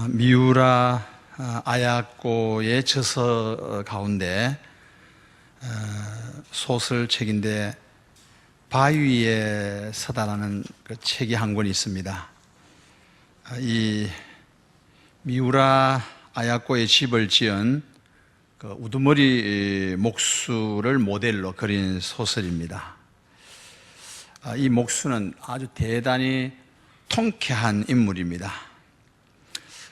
미우라 아야코의 저서 가운데 소설책인데 바위에 서다라는 그 책이 한 권 있습니다. 이 미우라 아야코의 집을 지은 그 우두머리 목수를 모델로 그린 소설입니다. 이 목수는 아주 대단히 통쾌한 인물입니다.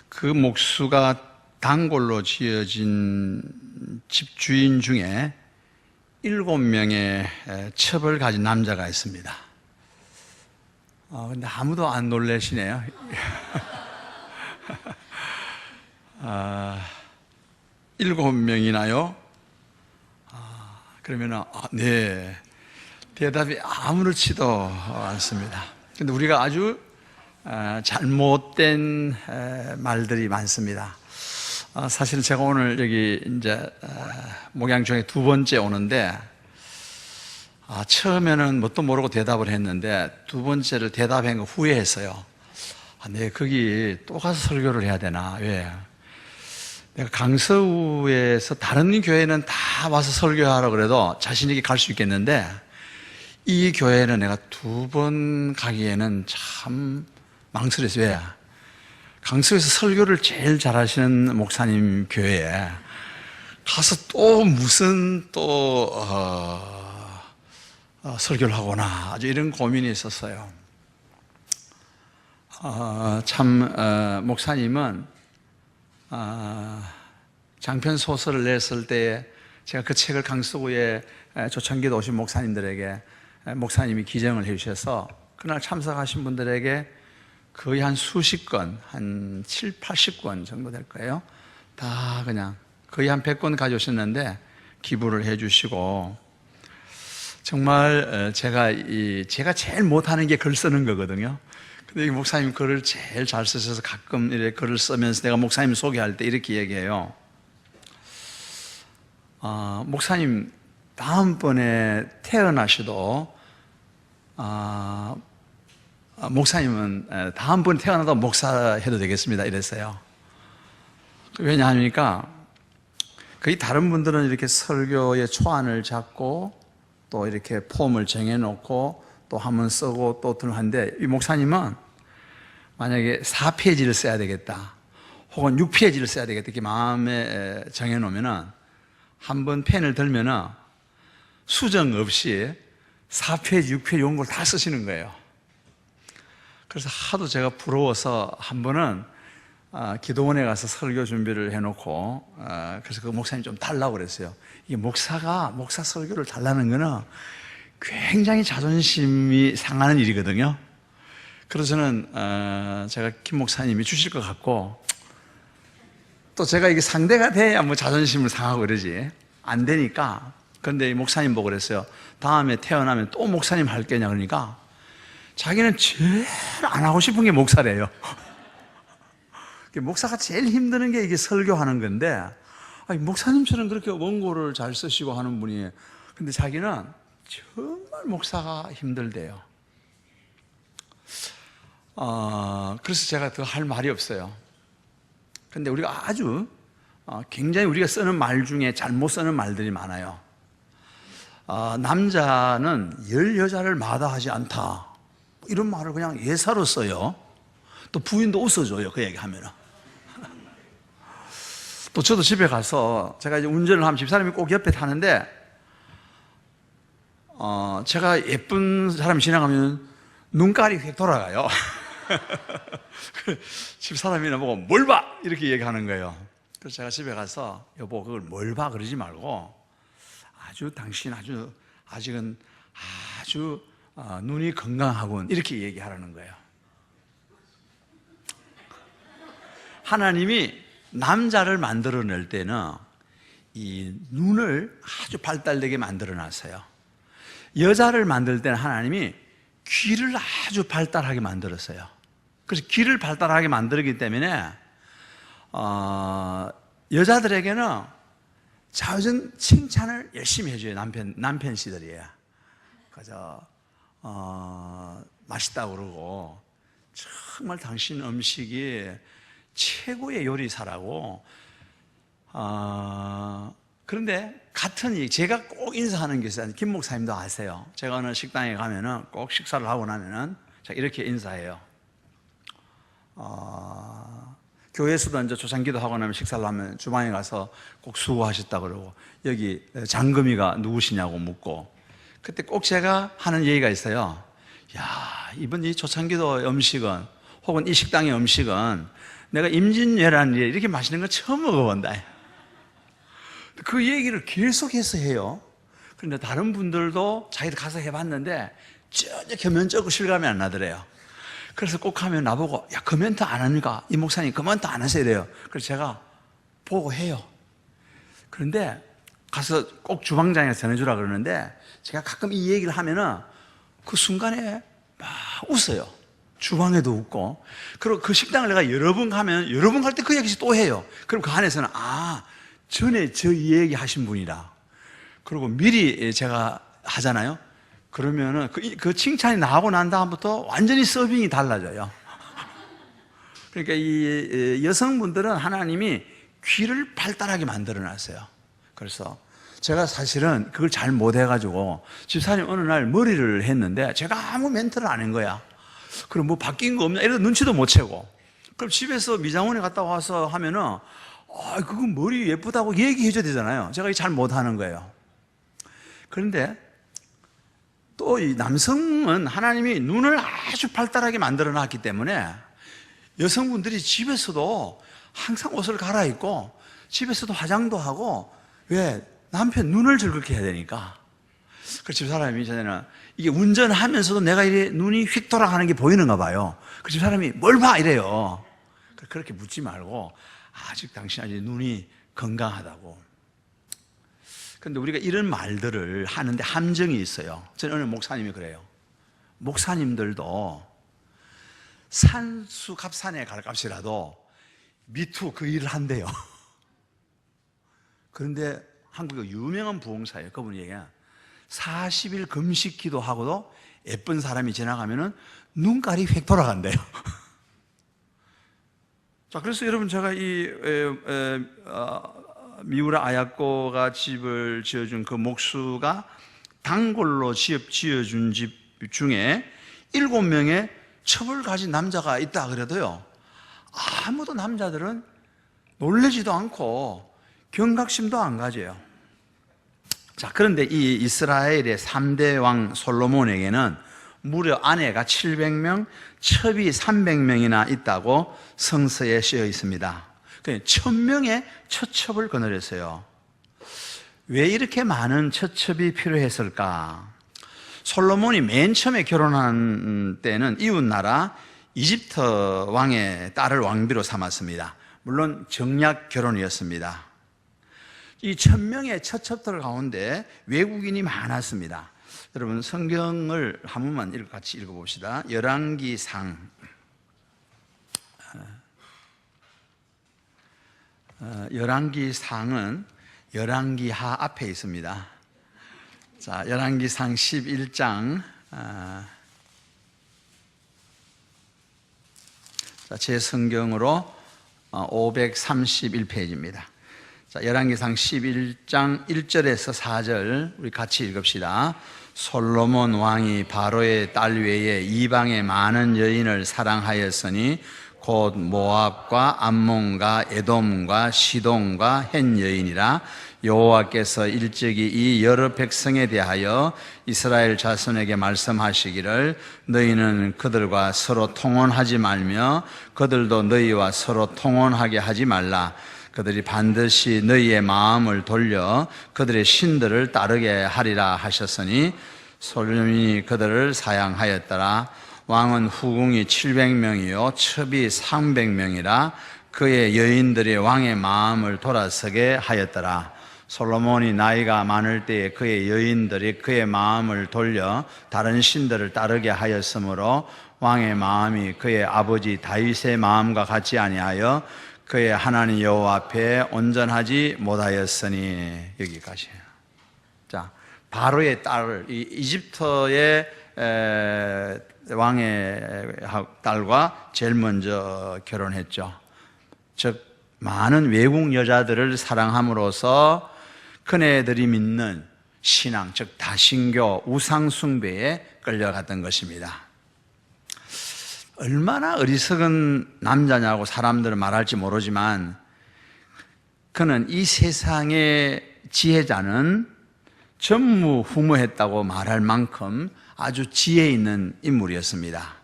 그 목수가 단골로 지어진 집주인 중에 7명의 첩을 가진 남자가 있습니다. 근데 아무도 안 놀라시네요. 7명이나요? 그러면, 네. 대답이 아무렇지도 않습니다. 근데 우리가 아주 잘못된 말들이 많습니다. 사실은 제가 오늘 여기 이제 목양 중에 2번째 오는데, 처음에는 뭣도 모르고 대답을 했는데, 2번째를 대답한 거 후회했어요. 네, 거기 또 가서 설교를 해야 되나? 왜? 내가 강서구에서 다른 교회는 다 와서 설교하라고 그래도 자신있게 갈 수 있겠는데, 이 교회는 내가 2번 가기에는 참 망설였어요. 왜? 강서에서 설교를 제일 잘하시는 목사님 교회에 가서 또 무슨 설교를 하거나 아주 이런 고민이 있었어요. 목사님은 장편 소설을 냈을 때 제가 그 책을 강서구에 초창기에 오신 목사님들에게 목사님이 기증을 해주셔서 그날 참석하신 분들에게 거의 한 수십 권, 한 7, 80권 정도 될 거예요. 다 그냥 거의 한 100권 가져오셨는데 기부를 해주시고, 정말 제가 제일 못하는 게 글 쓰는 거거든요. 근데 이 목사님 글을 제일 잘 쓰셔서 가끔 이렇게 글을 쓰면서 내가 목사님 소개할 때 이렇게 얘기해요. 목사님 다음번에 태어나셔도 목사님은 다음번에 태어나도 목사해도 되겠습니다 이랬어요. 왜냐하니까 거의 다른 분들은 이렇게 설교의 초안을 잡고 또 이렇게 폼을 정해놓고 또 한번 쓰고 또 하는데, 이 목사님은 만약에 4페이지를 써야 되겠다 혹은 6페이지를 써야 되겠다 이렇게 마음에 정해놓으면은 한번 펜을 들면은 수정 없이 4페이지, 6페이지 이런 걸 다 쓰시는 거예요. 그래서 하도 제가 부러워서 한 번은 기도원에 가서 설교 준비를 해놓고 그래서 그 목사님 좀 달라고 그랬어요. 이게 목사 설교를 달라는 거는 굉장히 자존심이 상하는 일이거든요. 그래서 저는 제가 김 목사님이 주실 것 같고, 또 제가 이게 상대가 돼야 뭐 자존심을 상하고 그러지 안 되니까. 그런데 이 목사님 보고 그랬어요. 다음에 태어나면 또 목사님 할 거냐 그러니까 자기는 제일 안 하고 싶은 게 목사래요. 목사가 제일 힘드는 게 이게 설교하는 건데, 목사님처럼 그렇게 원고를 잘 쓰시고 하는 분이, 근데 자기는 정말 목사가 힘들대요. 그래서 제가 더 할 말이 없어요. 근데 우리가 아주 굉장히 우리가 쓰는 말 중에 잘못 쓰는 말들이 많아요. 남자는 여자를 마다하지 않다, 이런 말을 그냥 예사로 써요. 또 부인도 웃어줘요, 그 얘기하면은. 또 저도 집에 가서 제가 이제 운전을 하면 집사람이 꼭 옆에 타는데, 제가 예쁜 사람이 지나가면 눈깔이 휙 돌아가요. 집사람이 나보고 뭘 봐! 이렇게 얘기하는 거예요. 그래서 제가 집에 가서 여보, 그걸 뭘 봐! 그러지 말고 당신 아직은 아주 눈이 건강하군, 이렇게 얘기하라는 거예요. 하나님이 남자를 만들어낼 때는 이 눈을 아주 발달되게 만들어 놨어요. 여자를 만들 때는 하나님이 귀를 아주 발달하게 만들었어요. 그래서 귀를 발달하게 만들었기 때문에 여자들에게는 잦은 칭찬을 열심히 해줘요. 남편씨들이에요. 그래서 맛있다고 그러고, 정말 당신 음식이 최고의 요리사라고. 그런데 같은 제가 꼭 인사하는 게 있어요. 김 목사님도 아세요. 제가 어느 식당에 가면은 꼭 식사를 하고 나면은 제가 이렇게 인사해요. 교회에서도 이제 조상기도 하고 나면 식사를 하면 주방에 가서 꼭 수고하셨다 그러고, 여기 장금이가 누구시냐고 묻고, 그때 꼭 제가 하는 얘기가 있어요. 야, 이번 이 조창기도 음식은, 혹은 이 식당의 음식은 내가 임진왜란 이렇게 맛있는 거 처음 먹어본다. 그 얘기를 계속해서 해요. 그런데 다른 분들도 자기들 가서 해봤는데 전혀 겸연쩍고 실감이 안 나더래요. 그래서 꼭 하면 나보고, 야, 코멘트 안 하니까 이 목사님 코멘트 안 하세요 이래요. 그래서 제가 보고 해요. 그런데 가서 꼭 주방장에서 전해주라 그러는데, 제가 가끔 이 얘기를 하면은 그 순간에 막 웃어요. 주방에도 웃고. 그리고 그 식당을 내가 여러 번 가면 여러 번 갈 때 그 얘기 또 해요. 그럼 그 안에서는, 전에 저 이 얘기 하신 분이라. 그리고 미리 제가 하잖아요. 그러면은 그 칭찬이 나오고 난 다음부터 완전히 서빙이 달라져요. 그러니까 이 여성분들은 하나님이 귀를 발달하게 만들어 놨어요. 그래서 제가 사실은 그걸 잘 못해가지고 집사님 어느 날 머리를 했는데 제가 아무 멘트를 안 한 거야. 그럼 뭐 바뀐 거 없냐 이래서 눈치도 못 채고, 그럼 집에서 미장원에 갔다 와서 하면은 그거 머리 예쁘다고 얘기해 줘야 되잖아요. 제가 잘 못하는 거예요. 그런데 또 이 남성은 하나님이 눈을 아주 발달하게 만들어 놨기 때문에 여성분들이 집에서도 항상 옷을 갈아입고 집에서도 화장도 하고, 왜? 남편 눈을 즐겁게 해야 되니까. 그 집사람이 전에는 이게 운전하면서도 내가 이래 눈이 휙 돌아가는 게 보이는가 봐요. 그 집사람이 뭘 봐? 이래요. 그렇게 묻지 말고, 아직 당신 아직 눈이 건강하다고. 그런데 우리가 이런 말들을 하는데 함정이 있어요. 저는 어느 목사님이 그래요. 목사님들도 산수갑산에 갈 값이라도 미투 그 일을 한대요. 그런데 한국의 유명한 부흥사예요. 그분이 얘기해요. 40일 금식 기도하고도 예쁜 사람이 지나가면은 눈깔이 휙 돌아간대요. 자, 그래서 여러분, 제가 미우라 아야코가 집을 지어준 그 목수가 단골로 지어준 집 중에 7명의 첩을 가진 남자가 있다 그래도요, 아무도 남자들은 놀라지도 않고 경각심도 안 가져요. 자, 그런데 이 이스라엘의 3대 왕 솔로몬에게는 무려 아내가 700명, 첩이 300명이나 있다고 성서에 쓰여 있습니다. 1000명의 처첩을 거느렸어요. 왜 이렇게 많은 처첩이 필요했을까? 솔로몬이 맨 처음에 결혼한 때는 이웃나라 이집트 왕의 딸을 왕비로 삼았습니다. 물론 정략 결혼이었습니다. 이 1000명의 처첩들 가운데 외국인이 많았습니다. 여러분, 성경을 한 번만 같이 읽어봅시다. 열왕기상 '열왕기상은 열왕기하 앞에 있습니다. 자, 열왕기상 11장, 제 성경으로 531페이지입니다. 자, 열왕기상 11장 1절에서 4절 우리 같이 읽읍시다. 솔로몬 왕이 바로의 딸 외에 이방의 많은 여인을 사랑하였으니 곧 모압과 암몬과 에돔과 시돈과 헷 여인이라. 여호와께서 일찍이 이 여러 백성에 대하여 이스라엘 자손에게 말씀하시기를 너희는 그들과 서로 통혼하지 말며 그들도 너희와 서로 통혼하게 하지 말라. 그들이 반드시 너희의 마음을 돌려 그들의 신들을 따르게 하리라 하셨으니 솔로몬이 그들을 사양하였더라. 왕은 후궁이 700명이요 첩이 300명이라. 그의 여인들이 왕의 마음을 돌아서게 하였더라. 솔로몬이 나이가 많을 때에 그의 여인들이 그의 마음을 돌려 다른 신들을 따르게 하였으므로 왕의 마음이 그의 아버지 다윗의 마음과 같지 아니하여 그의 하나님 여호와 앞에 온전하지 못하였으니. 여기까지. 자, 바로의 딸을, 이집트의 왕의 딸과 제일 먼저 결혼했죠. 즉 많은 외국 여자들을 사랑함으로써 그네들이 믿는 신앙, 즉 다신교, 우상숭배에 끌려갔던 것입니다. 얼마나 어리석은 남자냐고 사람들은 말할지 모르지만 그는 이 세상의 지혜자는 전무후무했다고 말할 만큼 아주 지혜 있는 인물이었습니다.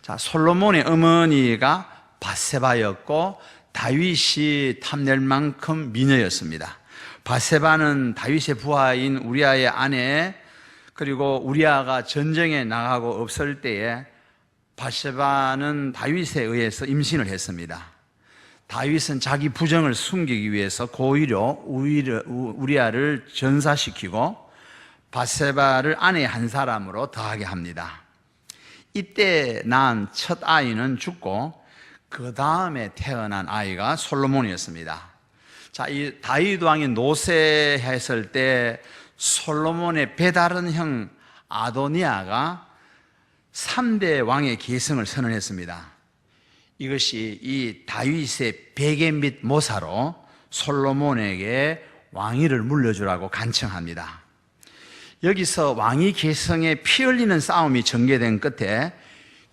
자, 솔로몬의 어머니가 밧세바였고 다윗이 탐낼 만큼 미녀였습니다. 밧세바는 다윗의 부하인 우리아의 아내, 그리고 우리아가 전쟁에 나가고 없을 때에 밧세바는 다윗에 의해서 임신을 했습니다. 다윗은 자기 부정을 숨기기 위해서 고의로 우리아를 전사시키고 밧세바를 아내 한 사람으로 더하게 합니다. 이때 낳은 첫 아이는 죽고 그 다음에 태어난 아이가 솔로몬이었습니다. 자, 이 다윗 왕이 노쇠했을 때 솔로몬의 배다른 형 아도니아가 3대 왕의 계승을 선언했습니다. 이것이 이 다윗의 베개 및 모사로 솔로몬에게 왕위를 물려주라고 간청합니다. 여기서 왕위 계승에 피 흘리는 싸움이 전개된 끝에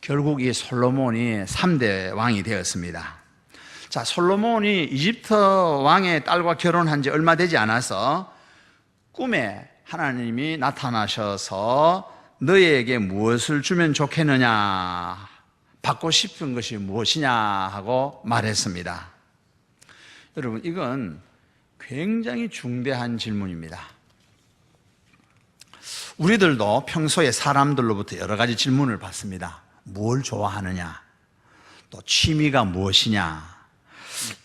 결국 이 솔로몬이 3대 왕이 되었습니다. 자, 솔로몬이 이집트 왕의 딸과 결혼한 지 얼마 되지 않아서 꿈에 하나님이 나타나셔서 너희에게 무엇을 주면 좋겠느냐, 받고 싶은 것이 무엇이냐 하고 말했습니다. 여러분, 이건 굉장히 중대한 질문입니다. 우리들도 평소에 사람들로부터 여러 가지 질문을 받습니다. 뭘 좋아하느냐, 또 취미가 무엇이냐,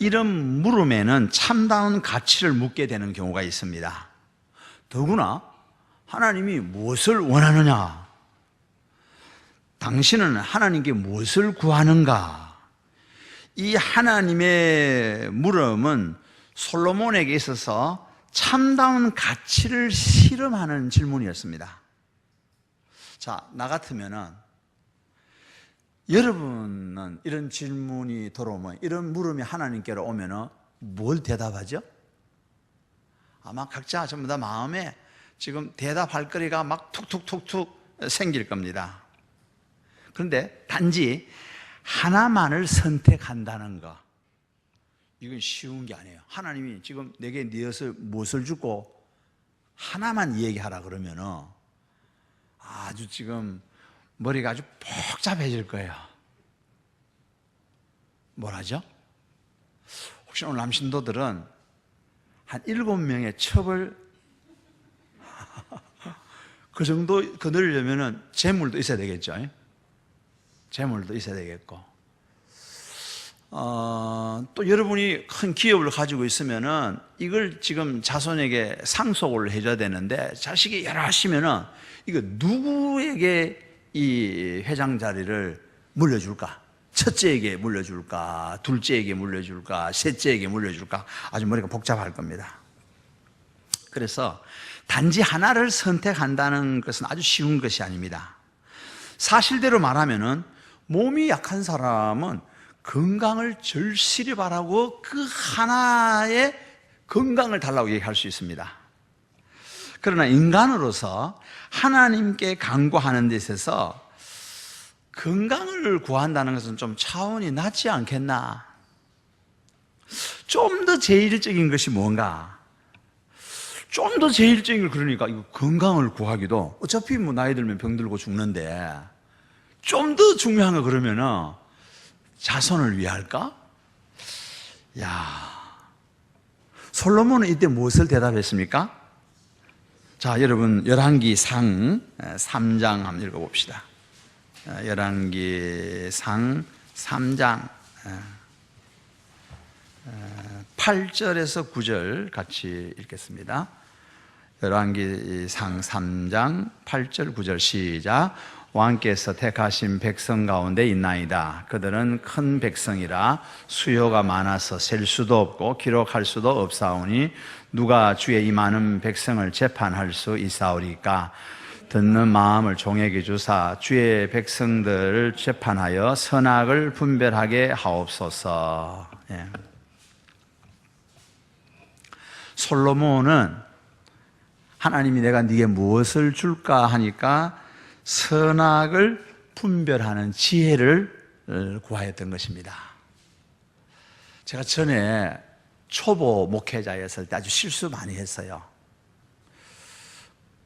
이런 물음에는 참다운 가치를 묻게 되는 경우가 있습니다. 더구나 하나님이 무엇을 원하느냐, 당신은 하나님께 무엇을 구하는가, 이 하나님의 물음은 솔로몬에게 있어서 참다운 가치를 실험하는 질문이었습니다. 자, 나 같으면은 여러분은 이런 질문이 들어오면, 이런 물음이 하나님께로 오면은 뭘 대답하죠? 아마 각자 전부 다 마음에 지금 대답할 거리가 막 툭툭툭툭 생길 겁니다. 그런데 단지 하나만을 선택한다는 거, 이건 쉬운 게 아니에요. 하나님이 지금 내게 무엇을 주고 하나만 얘기하라 그러면은 아주 지금 머리가 아주 복잡해질 거예요. 뭐라죠? 혹시 오늘 남신도들은 한 7명의 첩을 그 정도 거두려면은 재물도 있어야 되겠죠. 재물도 있어야 되겠고, 또 여러분이 큰 기업을 가지고 있으면은 이걸 지금 자손에게 상속을 해줘야 되는데, 자식이 여러 하시면은 이거 누구에게 이 회장 자리를 물려줄까? 첫째에게 물려줄까? 둘째에게 물려줄까? 셋째에게 물려줄까? 아주 머리가 복잡할 겁니다. 그래서 단지 하나를 선택한다는 것은 아주 쉬운 것이 아닙니다. 사실대로 말하면은 몸이 약한 사람은 건강을 절실히 바라고 그 하나의 건강을 달라고 얘기할 수 있습니다. 그러나 인간으로서 하나님께 간구하는 데 있어서 건강을 구한다는 것은 좀 차원이 낮지 않겠나? 좀 더 제일적인 것이 뭔가? 좀 더 제일적인 걸, 그러니까 이거 건강을 구하기도, 어차피 뭐 나이 들면 병들고 죽는데 좀 더 중요한 거 그러면은 자손을 위할까? 야, 솔로몬은 이때 무엇을 대답했습니까? 자, 여러분 열왕기상 3장 한번 읽어봅시다. 열왕기상 3장 8절에서 9절 같이 읽겠습니다. 열왕기상 3장 8절 9절 시작. 왕께서 택하신 백성 가운데 있나이다. 그들은 큰 백성이라 수요가 많아서 셀 수도 없고 기록할 수도 없사오니 누가 주의 이 많은 백성을 재판할 수 있사오리까? 듣는 마음을 종에게 주사 주의 백성들을 재판하여 선악을 분별하게 하옵소서. 예. 솔로몬은 하나님이 내가 네게 무엇을 줄까 하니까 선악을 분별하는 지혜를 구하였던 것입니다. 제가 전에 초보 목회자였을 때 아주 실수 많이 했어요.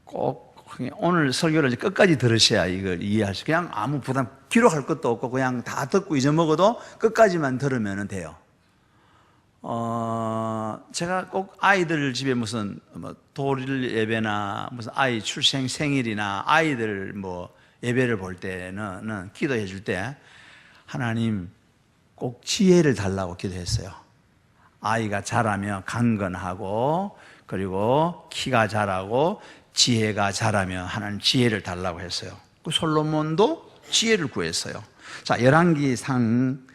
꼭 오늘 설교를 끝까지 들으셔야 이걸 이해할 수, 그냥 아무 부담, 기록할 것도 없고 그냥 다 듣고 잊어먹어도 끝까지만 들으면 돼요. 제가 꼭 아이들 집에 무슨 돌일 예배나 무슨 아이 출생 생일이나 아이들 예배를 볼 때는 기도해 줄 때 하나님 꼭 지혜를 달라고 기도했어요. 아이가 자라면 강건하고 그리고 키가 자라고 지혜가 자라면 하나님 지혜를 달라고 했어요. 그 솔로몬도 지혜를 구했어요. 자, 열왕기상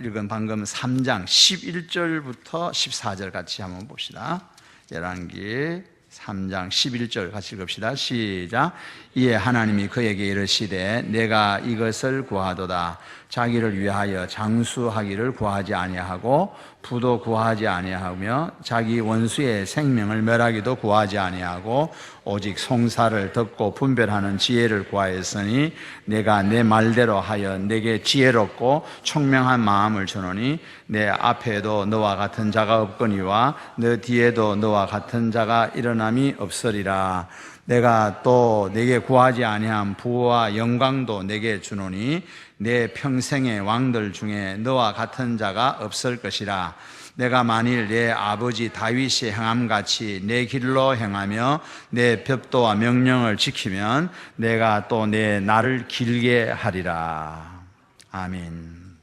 읽은 방금 3장 11절부터 14절 같이 한번 봅시다. 열왕기 3장 11절 같이 읽읍시다. 시작. 이에 하나님이 그에게 이르시되 내가 이것을 구하도다. 자기를 위하여 장수하기를 구하지 아니하고 부도 구하지 아니하며 자기 원수의 생명을 멸하기도 구하지 아니하고 오직 송사를 듣고 분별하는 지혜를 구하였으니 내가 내 말대로 하여 내게 지혜롭고 총명한 마음을 주노니 내 앞에도 너와 같은 자가 없거니와 너 뒤에도 너와 같은 자가 일어남이 없으리라. 내가 또 내게 구하지 아니한 부와 영광도 내게 주노니 내 평생의 왕들 중에 너와 같은 자가 없을 것이라. 내가 만일 내 아버지 다윗이 행함같이 내 길로 행하며 내 법도와 명령을 지키면 내가 또 내 날을 길게 하리라. 아멘.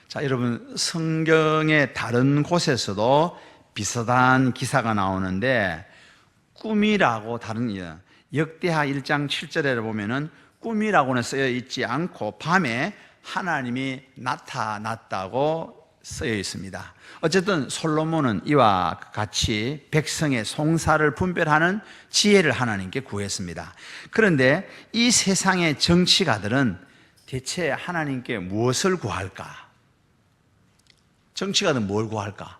자, 여러분, 성경의 다른 곳에서도 비슷한 기사가 나오는데 꿈이라고 다른 역대하 1장 7절에 보면은 꿈이라고는 쓰여 있지 않고 밤에 하나님이 나타났다고 쓰여 있습니다. 어쨌든 솔로몬은 이와 같이 백성의 송사를 분별하는 지혜를 하나님께 구했습니다. 그런데 이 세상의 정치가들은 대체 하나님께 무엇을 구할까? 정치가들은 뭘 구할까?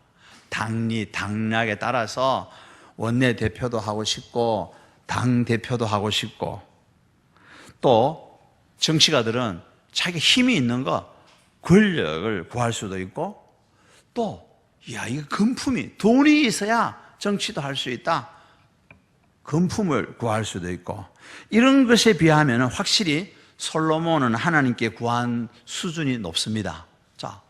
당락에 따라서 원내대표도 하고 싶고 당대표도 하고 싶고, 또 정치가들은 자기가 힘이 있는 거 권력을 구할 수도 있고, 또 이거 금품이 돈이 있어야 정치도 할 수 있다, 금품을 구할 수도 있고, 이런 것에 비하면 확실히 솔로몬은 하나님께 구한 수준이 높습니다. 자,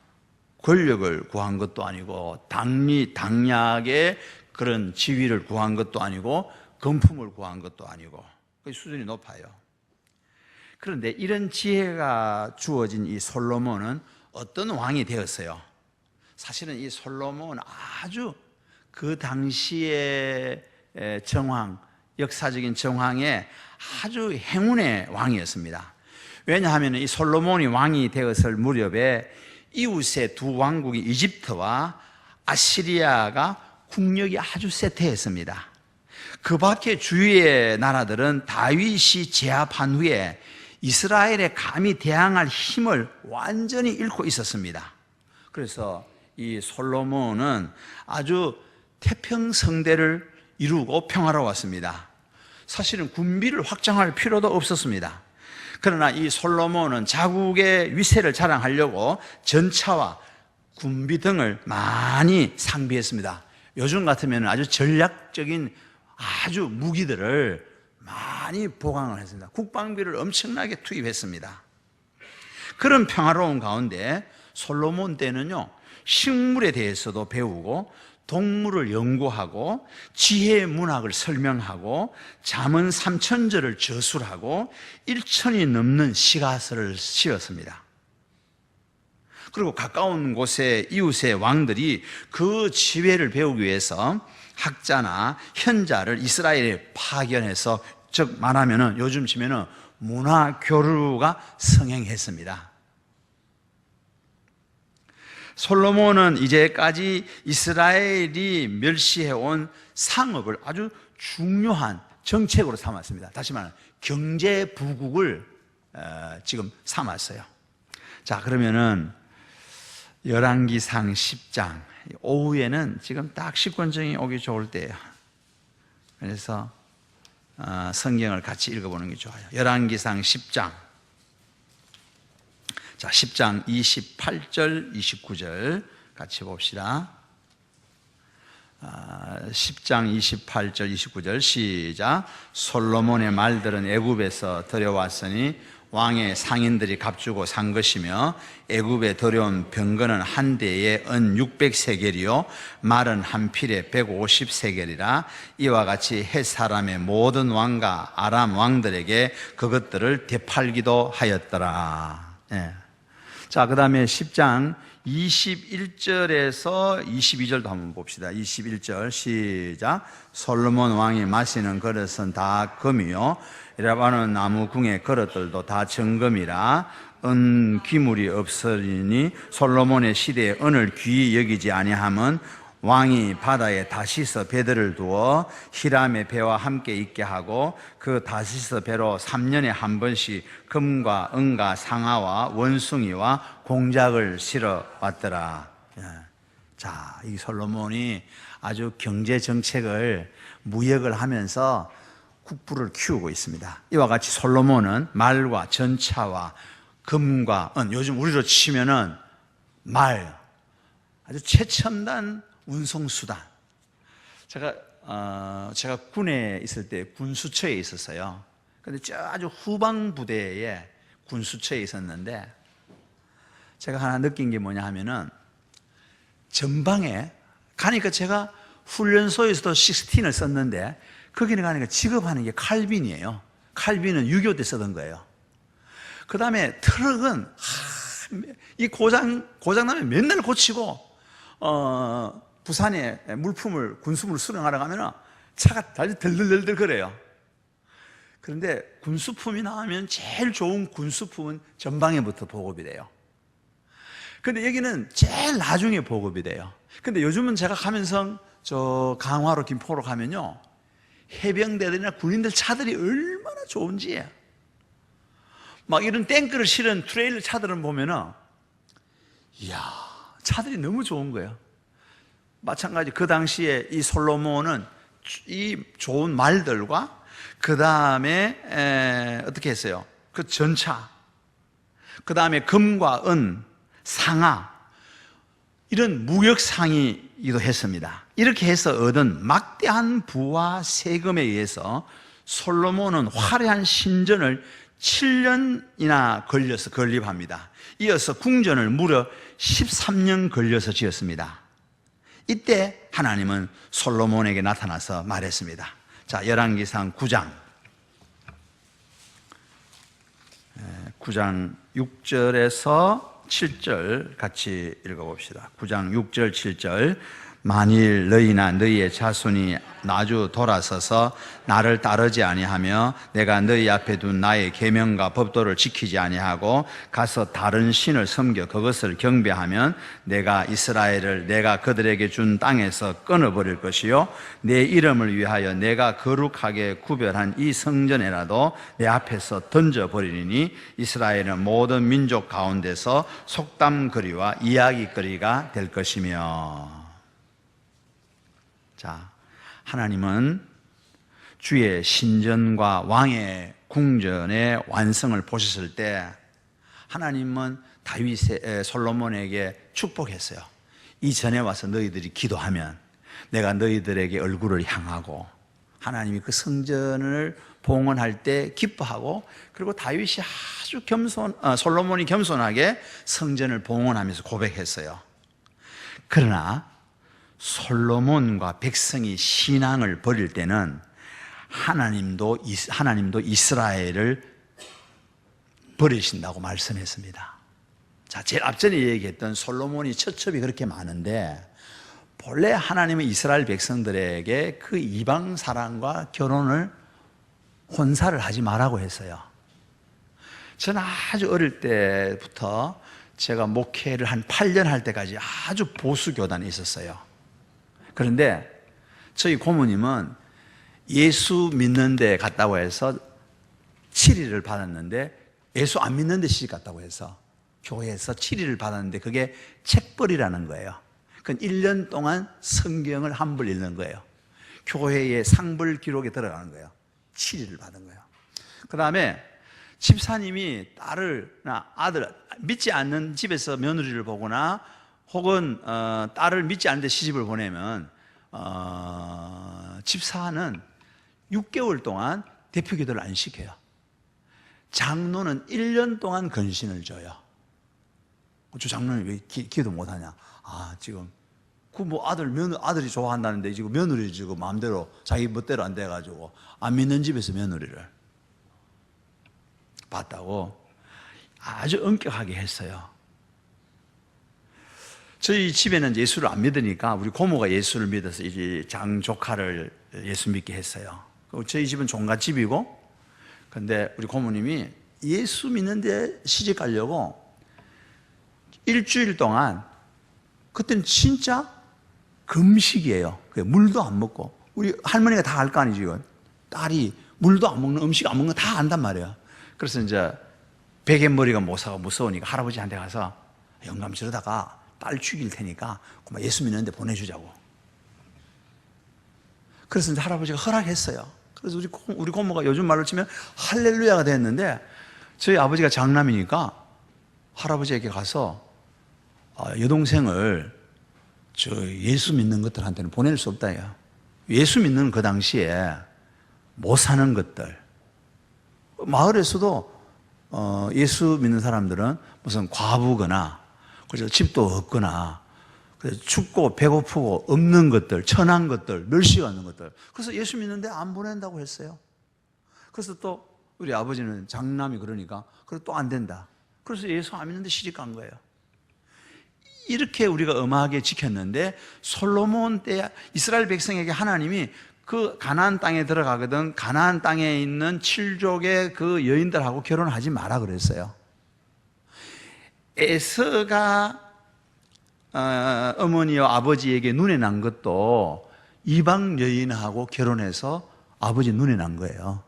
권력을 구한 것도 아니고 당약의 그런 지위를 구한 것도 아니고 금품을 구한 것도 아니고 그 수준이 높아요. 그런데 이런 지혜가 주어진 이 솔로몬은 어떤 왕이 되었어요? 사실은 이 솔로몬은 아주 그 당시의 정황, 역사적인 정황에 아주 행운의 왕이었습니다. 왜냐하면 이 솔로몬이 왕이 되었을 무렵에 이웃의 두 왕국이 이집트와 아시리아가 국력이 아주 쇠퇴했습니다. 그 밖에 주위의 나라들은 다윗이 제압한 후에 이스라엘에 감히 대항할 힘을 완전히 잃고 있었습니다. 그래서 이 솔로몬은 아주 태평성대를 이루고 평화로웠습니다. 사실은 군비를 확장할 필요도 없었습니다. 그러나 이 솔로몬은 자국의 위세를 자랑하려고 전차와 군비 등을 많이 상비했습니다. 요즘 같으면 아주 전략적인 아주 무기들을 많이 보강을 했습니다. 국방비를 엄청나게 투입했습니다. 그런 평화로운 가운데 솔로몬 때는요, 식물에 대해서도 배우고 동물을 연구하고 지혜 문학을 설명하고 잠언 3000절을 저술하고 1000이 넘는 시가서를 씌웠습니다. 그리고 가까운 곳에 이웃의 왕들이 그 지혜를 배우기 위해서 학자나 현자를 이스라엘에 파견해서, 즉 말하면은 요즘 치면은 문화 교류가 성행했습니다. 솔로몬은 이제까지 이스라엘이 멸시해온 상업을 아주 중요한 정책으로 삼았습니다. 다시 말하면 경제 부국을 지금 삼았어요. 자, 그러면은 열왕기상 10장 오후에는 지금 딱 식곤증이 오기 좋을 때예요. 그래서 성경을 같이 읽어보는 게 좋아요. 열왕기상 10장. 자, 10장 28절, 29절 같이 봅시다. 10장 28절, 29절 시작. 솔로몬의 말들은 애굽에서 들여왔으니 왕의 상인들이 값주고 산 것이며 애굽에 들여온 병거는 한 대에 은 600세겔이요 말은 한 필에 150세겔이라. 이와 같이 헷 사람의 모든 왕과 아람 왕들에게 그것들을 되팔기도 하였더라. 예. 자, 그 다음에 10장 21절에서 22절도 한번 봅시다. 21절 시작. 솔로몬 왕이 마시는 그릇은 다 금이요 이라바는 나무 궁의 그릇들도 다 정금이라. 은 기물이 없으리니 솔로몬의 시대에 은을 귀히 여기지 아니함은 왕이 바다에 다시서 배들을 두어 히람의 배와 함께 있게 하고 그 다시서 배로 3년에 한 번씩 금과 은과 상아와 원숭이와 공작을 실어 왔더라. 자, 이 솔로몬이 아주 경제 정책을 무역을 하면서 국부를 키우고 있습니다. 이와 같이 솔로몬은 말과 전차와 금과 은, 요즘 우리로 치면은 말, 아주 최첨단 운송수단. 제가 군에 있을 때 군수처에 있었어요. 근데 아주 후방 부대에 군수처에 있었는데 제가 하나 느낀 게 뭐냐 하면은 전방에 가니까 제가 훈련소에서도 16을 썼는데 거기는 가니까 직업하는 게 칼빈이에요. 칼빈은 6.25 때 쓰던 거예요. 그 다음에 트럭은 이 고장나면 맨날 고치고 부산에 물품을 군수물을 수령하러 가면 차가 아주 덜덜덜덜 거려요. 그런데 군수품이 나오면 제일 좋은 군수품은 전방에부터 보급이 돼요. 근데 여기는 제일 나중에 보급이 돼요. 근데 요즘은 제가 가면서 저 강화로 김포로 가면요 해병대들이나 군인들 차들이 얼마나 좋은지 막 이런 탱크를 실은 트레일러 차들은 보면은 이야 차들이 너무 좋은 거예요. 마찬가지 그 당시에 이 솔로몬은 이 좋은 말들과 그 다음에 어떻게 했어요? 그 전차, 그 다음에 금과 은, 상아 이런 무역상이기도 했습니다. 이렇게 해서 얻은 막대한 부와 세금에 의해서 솔로몬은 화려한 신전을 7년이나 걸려서 건립합니다. 이어서 궁전을 무려 13년 걸려서 지었습니다. 이때 하나님은 솔로몬에게 나타나서 말했습니다. 자, 열왕기상 9장 6절에서 7절 같이 읽어봅시다. 9장 6절 7절. 만일 너희나 너희의 자손이 나주 돌아서서 나를 따르지 아니하며 내가 너희 앞에 둔 나의 계명과 법도를 지키지 아니하고 가서 다른 신을 섬겨 그것을 경배하면 내가 이스라엘을 내가 그들에게 준 땅에서 끊어버릴 것이요 내 이름을 위하여 내가 거룩하게 구별한 이 성전에라도 내 앞에서 던져버리니 이스라엘은 모든 민족 가운데서 속담거리와 이야기거리가 될 것이며. 자, 하나님은 주의 신전과 왕의 궁전의 완성을 보셨을 때 하나님은 솔로몬에게 축복했어요. 이전에 와서 너희들이 기도하면 내가 너희들에게 얼굴을 향하고 하나님이 그 성전을 봉헌할 때 기뻐하고 그리고 다윗이 아주 솔로몬이 겸손하게 성전을 봉헌하면서 고백했어요. 그러나 솔로몬과 백성이 신앙을 버릴 때는 하나님도 이스라엘을 버리신다고 말씀했습니다. 자, 제일 앞전에 얘기했던 솔로몬이 처첩이 그렇게 많은데 본래 하나님은 이스라엘 백성들에게 그 이방 사람과 혼사를 하지 말라고 했어요. 저는 아주 어릴 때부터 제가 목회를 한 8년 할 때까지 아주 보수 교단에 있었어요. 그런데 저희 고모님은 예수 믿는 데 갔다고 해서 7일을 받았는데 예수 안 믿는 데 시집 갔다고 해서 교회에서 7일을 받았는데 그게 책벌이라는 거예요. 그건 1년 동안 성경을 한 벌 읽는 거예요. 교회의 상벌 기록에 들어가는 거예요. 7일을 받은 거예요. 그 다음에 집사님이 딸을나 아들, 믿지 않는 집에서 며느리를 보거나 혹은 딸을 믿지 않는 데 시집을 보내면 집사는 6개월 동안 대표기도를 안 시켜요. 장로는 1년 동안 건신을 줘요. 저 장로는 왜 기도 못하냐? 지금 그 뭐 아들이 좋아한다는데 지금 며느리 지금 마음대로 자기 멋대로 안 돼가지고 안 믿는 집에서 며느리를 봤다고 아주 엄격하게 했어요. 저희 집에는 예수를 안 믿으니까 우리 고모가 예수를 믿어서 이제 장조카를 예수 믿게 했어요. 저희 집은 종갓집이고, 근데 우리 고모님이 예수 믿는데 시집 가려고 일주일 동안, 그때는 진짜 금식이에요. 물도 안 먹고, 우리 할머니가 다 알 거 아니죠. 딸이 물도 안 먹는, 음식 안 먹는 거 다 안단 말이에요. 그래서 이제 베갯머리가 모사가 무서우니까 할아버지한테 가서 영감 지르다가 딸 죽일 테니까 그만 예수 믿는데 보내주자고. 그래서 이제 할아버지가 허락했어요. 그래서 우리 고모가 요즘 말로 치면 할렐루야가 됐는데, 저희 아버지가 장남이니까 할아버지에게 가서 여동생을 저 예수 믿는 것들한테는 보낼 수 없다요. 예수 믿는 그 당시에 못 사는 것들, 마을에서도 예수 믿는 사람들은 무슨 과부거나 그래서 집도 없거나 그래서 춥고 배고프고 없는 것들, 천한 것들, 멸시가 없는 것들, 그래서 예수 믿는데 안 보낸다고 했어요. 그래서 또 우리 아버지는 장남이 그러니까 그래도 또 안 된다. 그래서 예수 안 믿는데 시집 간 거예요. 이렇게 우리가 엄하게 지켰는데, 솔로몬 때 이스라엘 백성에게 하나님이 그 가나안 땅에 들어가거든 가나안 땅에 있는 7족의 그 여인들하고 결혼하지 마라 그랬어요. 에서가 어머니와 아버지에게 눈에 난 것도 이방 여인하고 결혼해서 아버지 눈에 난 거예요.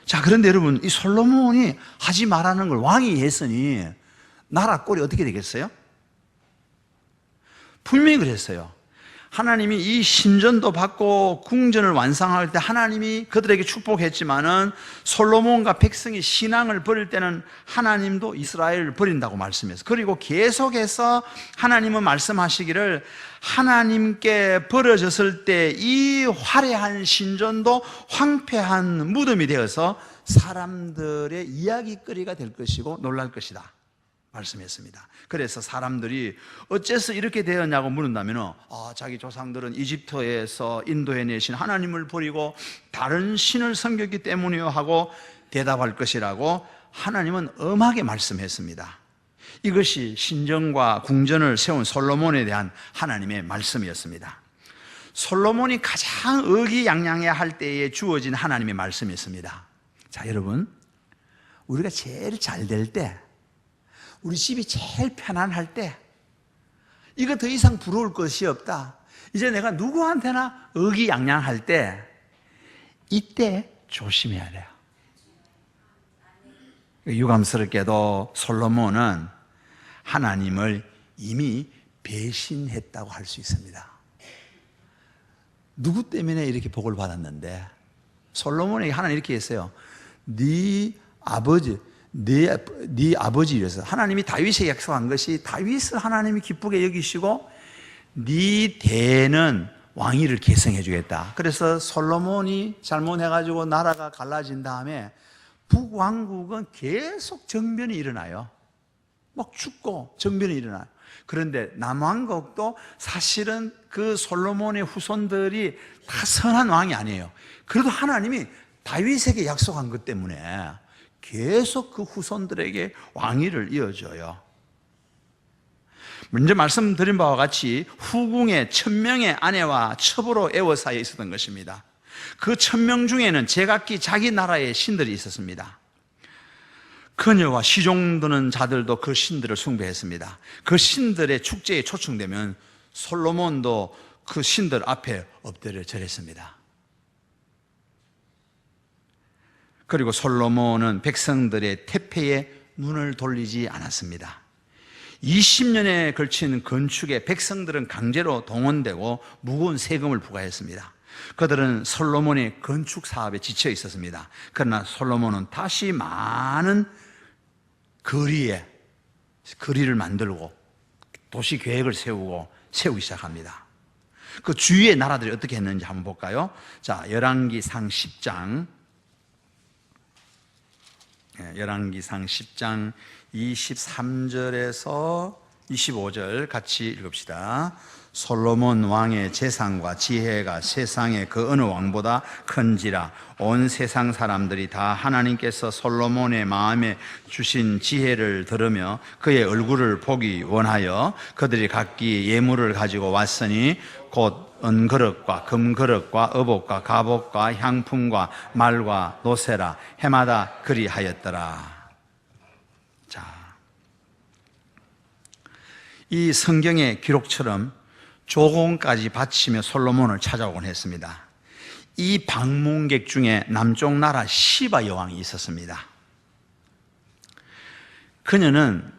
자, 그런데 여러분, 이 솔로몬이 하지 말라는 걸 왕이 했으니 나라 꼴이 어떻게 되겠어요? 분명히 그랬어요. 하나님이 이 신전도 받고 궁전을 완성할 때 하나님이 그들에게 축복했지만은 솔로몬과 백성이 신앙을 버릴 때는 하나님도 이스라엘을 버린다고 말씀했어요. 그리고 계속해서 하나님은 말씀하시기를, 하나님께 버려졌을 때 이 화려한 신전도 황폐한 무덤이 되어서 사람들의 이야기거리가 될 것이고 놀랄 것이다 말씀했습니다. 그래서 사람들이 어째서 이렇게 되었냐고 물은다면 자기 조상들은 이집트에서 인도해 내신 하나님을 버리고 다른 신을 섬겼기 때문이요 하고 대답할 것이라고 하나님은 엄하게 말씀했습니다. 이것이 신전과 궁전을 세운 솔로몬에 대한 하나님의 말씀이었습니다. 솔로몬이 가장 의기양양해야 할 때에 주어진 하나님의 말씀이었습니다. 자, 여러분, 우리가 제일 잘 될 때, 우리 집이 제일 편안할 때, 이거 더 이상 부러울 것이 없다, 이제 내가 누구한테나 의기양양할 때, 이때 조심해야 돼요. 유감스럽게도 솔로몬은 하나님을 이미 배신했다고 할 수 있습니다. 누구 때문에 이렇게 복을 받았는데, 솔로몬에게 하나님 이렇게 했어요. 네 아버지 위해서, 하나님이 다윗에게 약속한 것이, 다윗을 하나님이 기쁘게 여기시고 네 대는 왕위를 계승해 주겠다. 그래서 솔로몬이 잘못해가지고 나라가 갈라진 다음에 북왕국은 계속 정변이 일어나요. 막 죽고 정변이 일어나요. 그런데 남왕국도 사실은 그 솔로몬의 후손들이 다 선한 왕이 아니에요. 그래도 하나님이 다윗에게 약속한 것 때문에 계속 그 후손들에게 왕위를 이어줘요. 먼저 말씀드린 바와 같이 후궁에 1000명의 아내와 첩으로 에워싸여 있었던 것입니다. 그 1000명 중에는 제각기 자기 나라의 신들이 있었습니다. 그녀와 시종드는 자들도 그 신들을 숭배했습니다. 그 신들의 축제에 초청되면 솔로몬도 그 신들 앞에 엎드려 절했습니다. 그리고 솔로몬은 백성들의 태폐에 눈을 돌리지 않았습니다. 20년에 걸친 건축에 백성들은 강제로 동원되고 무거운 세금을 부과했습니다. 그들은 솔로몬의 건축 사업에 지쳐 있었습니다. 그러나 솔로몬은 다시 많은 거리를 만들고 도시 계획을 세우기 시작합니다. 그 주위의 나라들이 어떻게 했는지 한번 볼까요? 자, 열왕기상 10장 23절에서 25절 같이 읽읍시다. 솔로몬 왕의 재산과 지혜가 세상의 그 어느 왕보다 큰지라. 온 세상 사람들이 다 하나님께서 솔로몬의 마음에 주신 지혜를 들으며 그의 얼굴을 보기 원하여 그들이 각기 예물을 가지고 왔으니 곧 은그릇과 금그릇과 의복과 갑옷과 향품과 말과 노새라 해마다 그리하였더라. 자, 이 성경의 기록처럼 조공까지 바치며 솔로몬을 찾아오곤 했습니다. 이 방문객 중에 남쪽 나라 시바 여왕이 있었습니다. 그녀는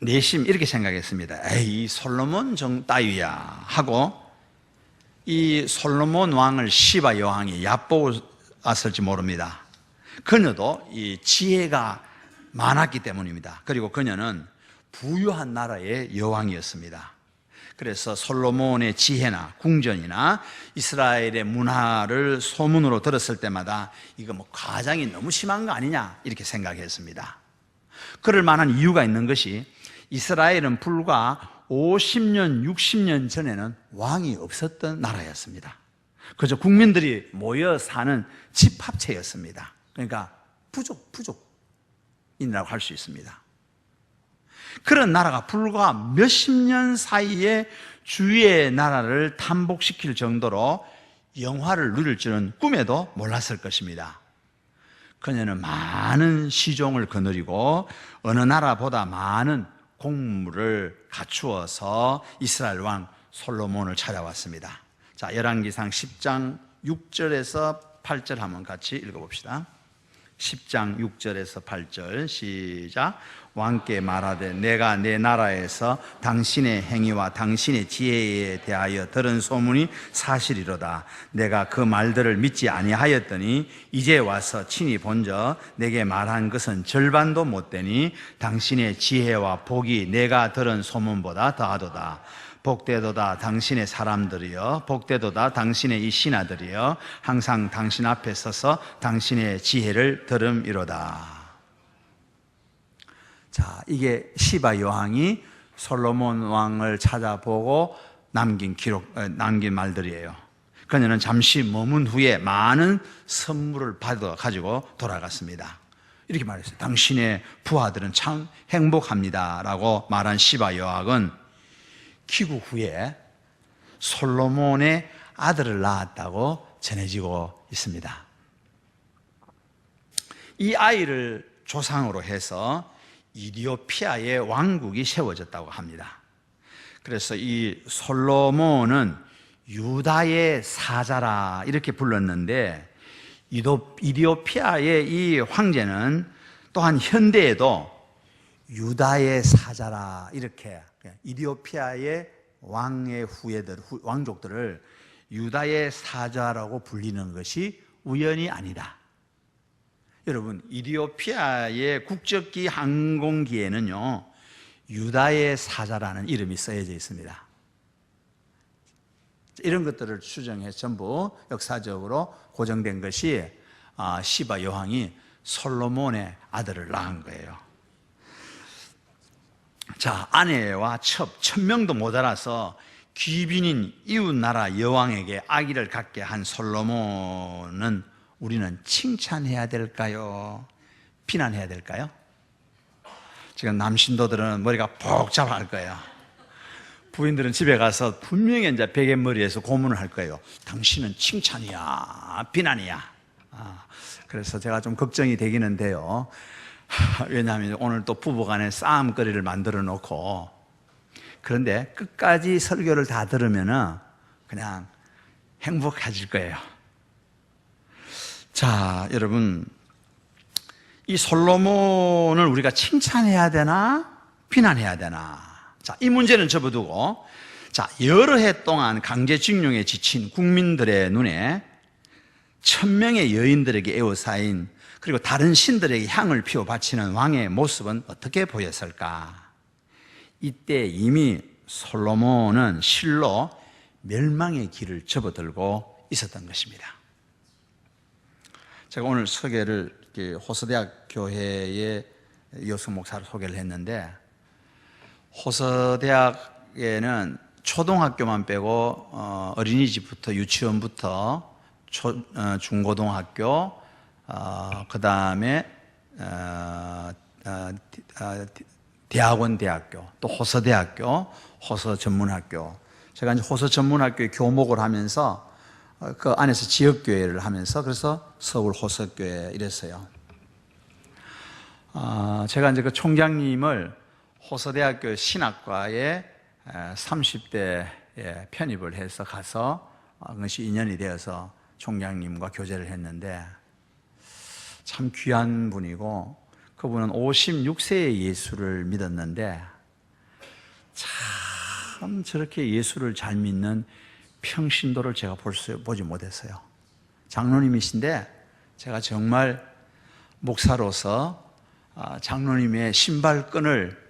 내심 이렇게 생각했습니다. 에이, 솔로몬 정 따위야 하고 이 솔로몬 왕을 시바 여왕이 얕보았을지 모릅니다. 그녀도 이 지혜가 많았기 때문입니다. 그리고 그녀는 부유한 나라의 여왕이었습니다. 그래서 솔로몬의 지혜나 궁전이나 이스라엘의 문화를 소문으로 들었을 때마다 이거 뭐 과장이 너무 심한 거 아니냐 이렇게 생각했습니다. 그럴 만한 이유가 있는 것이 이스라엘은 불과 50년, 60년 전에는 왕이 없었던 나라였습니다. 그저 국민들이 모여 사는 집합체였습니다. 그러니까 부족인이라고 할 수 있습니다. 그런 나라가 불과 몇십 년 사이에 주위의 나라를 탄복시킬 정도로 영화를 누릴 줄은 꿈에도 몰랐을 것입니다. 그녀는 많은 시종을 거느리고 어느 나라보다 많은 공물을 갖추어서 이스라엘 왕 솔로몬을 찾아왔습니다. 자, 열왕기상 10장 6절에서 8절 한번 같이 읽어봅시다. 10장 6절에서 8절 시작. 왕께 말하되 내가 내 나라에서 당신의 행위와 당신의 지혜에 대하여 들은 소문이 사실이로다. 내가 그 말들을 믿지 아니하였더니 이제 와서 친히 본저 내게 말한 것은 절반도 못되니 당신의 지혜와 복이 내가 들은 소문보다 더하도다. 복되도다 당신의 사람들이여, 복되도다 당신의 이 신하들이여, 항상 당신 앞에 서서 당신의 지혜를 들음이로다. 자, 이게 시바 여왕이 솔로몬 왕을 찾아보고 남긴 말들이에요. 그녀는 잠시 머문 후에 많은 선물을 받아 가지고 돌아갔습니다. 이렇게 말했어요. 당신의 부하들은 참 행복합니다 라고 말한 시바 여왕은 귀국 후에 솔로몬의 아들을 낳았다고 전해지고 있습니다. 이 아이를 조상으로 해서 이디오피아의 왕국이 세워졌다고 합니다. 그래서 이 솔로몬은 유다의 사자라 이렇게 불렀는데 이디오피아의 이 황제는 또한 현대에도 유다의 사자라 이렇게 이디오피아의 왕의 왕족들을 유다의 사자라고 불리는 것이 우연이 아니다. 여러분, 이디오피아의 국적기 항공기에는요 유다의 사자라는 이름이 써져 있습니다. 이런 것들을 추정해서 전부 역사적으로 고정된 것이 시바 여왕이 솔로몬의 아들을 낳은 거예요. 자, 아내와 첩 1000명도 모자라서 귀빈인 이웃나라 여왕에게 아기를 갖게 한 솔로몬은 우리는 칭찬해야 될까요? 비난해야 될까요? 지금 남신도들은 머리가 복잡할 거예요. 부인들은 집에 가서 분명히 이제 베갯머리에서 고문을 할 거예요. 당신은 칭찬이야, 비난이야. 그래서 제가 좀 걱정이 되기는 돼요. 왜냐하면 오늘 또 부부간에 싸움거리를 만들어 놓고, 그런데 끝까지 설교를 다 들으면은 그냥 행복해질 거예요. 자, 여러분, 이 솔로몬을 우리가 칭찬해야 되나 비난해야 되나? 자, 이 문제는 접어두고, 자, 여러 해 동안 강제징용에 지친 국민들의 눈에 1000명의 여인들에게 에워싸인, 그리고 다른 신들에게 향을 피워 바치는 왕의 모습은 어떻게 보였을까? 이때 이미 솔로몬은 실로 멸망의 길을 접어들고 있었던 것입니다. 제가 오늘 소개를 호서대학 교회의 여수 목사를 소개를 했는데, 호서대학에는 초등학교만 빼고 어린이집부터 유치원부터 중고등학교, 그 다음에 대학원 대학교, 또 호서대학교, 호서전문학교. 제가 이제 호서전문학교에 교목을 하면서 그 안에서 지역교회를 하면서 그래서 서울 호서교회 이랬어요. 제가 이제 그 총장님을 호서대학교 신학과에 30대에 편입을 해서 가서 그것이 인연이 되어서 총장님과 교제를 했는데, 참 귀한 분이고, 그분은 56세에 예수를 믿었는데 참 저렇게 예수를 잘 믿는 평신도를 제가 보지 못했어요. 장로님이신데 제가 정말 목사로서 장로님의 신발끈을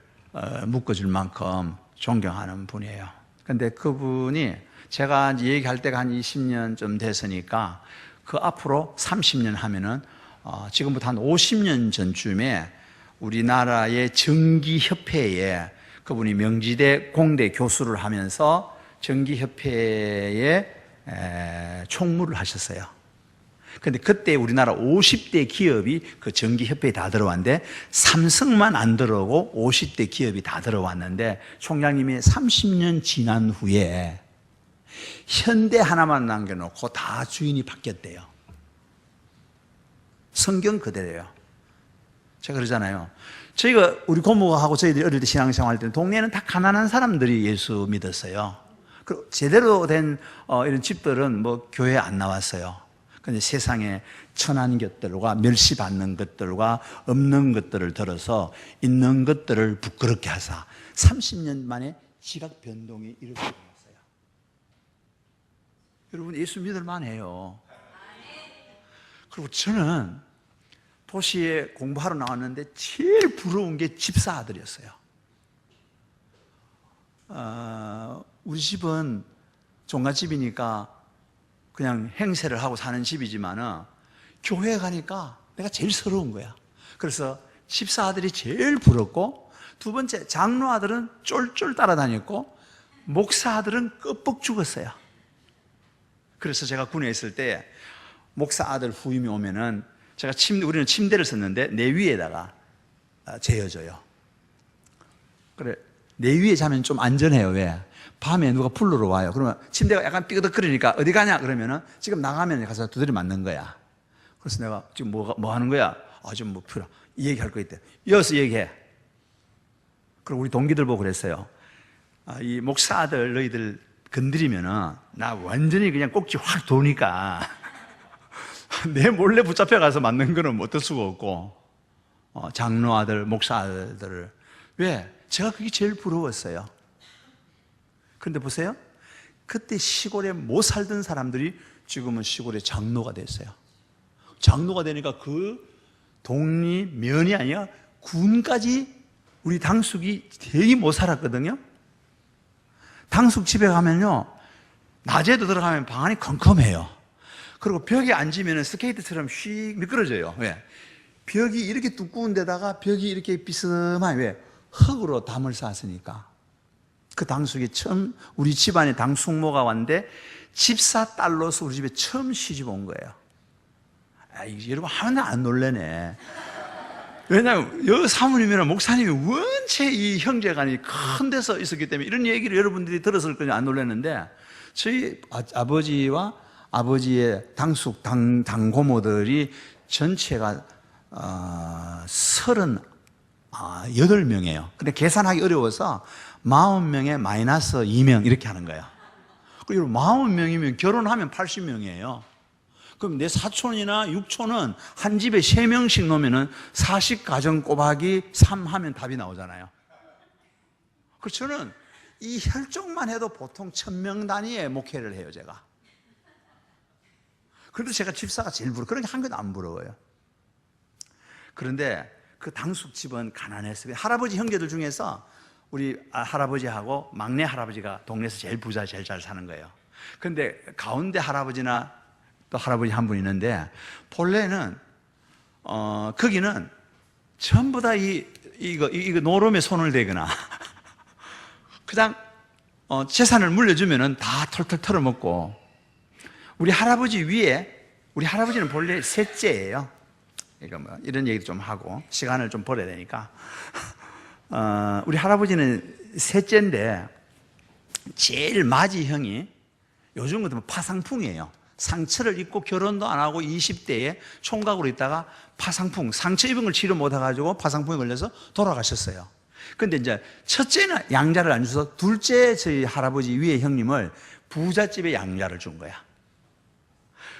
묶어줄 만큼 존경하는 분이에요. 근데 그분이 제가 이제 얘기할 때가 한 20년쯤 됐으니까 그 앞으로 30년 하면은 지금부터 한 50년 전쯤에 우리나라의 정기협회에 그분이 명지대 공대 교수를 하면서 정기협회에 총무를 하셨어요. 근데 그때 우리나라 50대 기업이 그 정기협회에 다 들어왔는데 삼성만 안 들어오고 50대 기업이 다 들어왔는데, 총장님이 30년 지난 후에 현대 하나만 남겨놓고 다 주인이 바뀌었대요. 성경 그대로예요. 제가 그러잖아요. 저희가 우리 고모하고 저희들이 어릴 때 신앙생활 할 때는 동네에는 다 가난한 사람들이 예수 믿었어요. 그리고 제대로 된 이런 집들은 뭐 교회 안 나왔어요. 근데 세상에 천한 것들과 멸시받는 것들과 없는 것들을 들어서 있는 것들을 부끄럽게 하사 30년 만에 지각 변동이 이렇게 일어났어요. 여러분, 예수 믿을 만해요. 그리고 저는 도시에 공부하러 나왔는데 제일 부러운 게 집사 아들이었어요. 우리 집은 종갓집이니까 그냥 행세를 하고 사는 집이지만은 교회 가니까 내가 제일 서러운 거야. 그래서 집사 아들이 제일 부럽고, 두 번째 장로 아들은 쫄쫄 따라다녔고, 목사 아들은 끄뻑 죽었어요. 그래서 제가 군에 있을 때 목사 아들 후임이 오면은 제가 우리는 침대를 썼는데 내 위에다가 재워줘요. 그래, 내 위에 자면 좀 안전해요. 왜? 밤에 누가 불러러 와요. 그러면 침대가 약간 삐그덕거리니까 어디 가냐? 그러면은 지금 나가면 가서 두드려 맞는 거야. 그래서 내가 지금 뭐 하는 거야? 좀 뭐 필요. 이 얘기 할 거 있대. 이어서 얘기해. 그리고 우리 동기들 보고 그랬어요. 이 목사 아들 너희들 건드리면은 나 완전히 그냥 꼭지 확 도니까 내 몰래 붙잡혀 가서 맞는 거는 어떨 수가 없고, 장로 아들, 목사 아들을. 왜? 제가 그게 제일 부러웠어요. 그런데 보세요. 그때 시골에 못 살던 사람들이 지금은 시골의 장로가 됐어요. 장로가 되니까 그 동리, 면이 아니라 군까지 우리 당숙이 되게 못 살았거든요. 당숙 집에 가면요, 낮에도 들어가면 방 안이 컴컴해요. 그리고 벽에 앉으면 스케이트처럼 휙 미끄러져요. 왜? 벽이 이렇게 두꺼운 데다가 벽이 이렇게 비스듬하게, 왜? 흙으로 담을 쌓았으니까. 그 당숙이 처음 우리 집안에 당숙모가 왔는데 집사 딸로서 우리 집에 처음 시집 온 거예요. 여러분 하나 안 놀래네. 왜냐하면 여기 사모님이나 목사님이 원체 이 형제간이 큰 데서 있었기 때문에 이런 얘기를 여러분들이 들었을 거냐 안 놀랐는데, 저희 아버지와 아버지의 당숙 당고모들이 전체가 38명이에요. 근데 계산하기 어려워서 40명에 마이너스 2명 이렇게 하는 거예요. 그리고 40명이면 결혼하면 80명이에요. 그럼 내 사촌이나 육촌은 한 집에 3명씩 놓으면 40가정 곱하기 3 하면 답이 나오잖아요. 저는 이 혈족만 해도 보통 1000명 단위의 목회를 해요, 제가. 그래도 제가 집사가 제일 부러워요. 그런 게 한 개도 안 부러워요. 그런데 그 당숙집은 가난했어요. 할아버지 형제들 중에서 우리 할아버지하고 막내 할아버지가 동네에서 제일 부자, 제일 잘 사는 거예요. 그런데 가운데 할아버지나 또 할아버지 한 분 있는데, 본래는 거기는 전부 다 이거 노름에 손을 대거나 그냥 재산을 물려주면은 다 털털 털어먹고, 우리 할아버지 위에, 우리 할아버지는 본래 셋째예요. 이거 뭐 이런 얘기도 좀 하고 시간을 좀 버려야 되니까, 우리 할아버지는 셋째인데 제일 맞이 형이 요즘 같으면 파상풍이에요. 상처를 입고 결혼도 안 하고 20대에 총각으로 있다가 파상풍, 상처 입은 걸 치료 못 해가지고 파상풍에 걸려서 돌아가셨어요. 근데 이제 첫째는 양자를 안 줘서 둘째 저희 할아버지 위에 형님을 부잣집에 양자를 준 거야.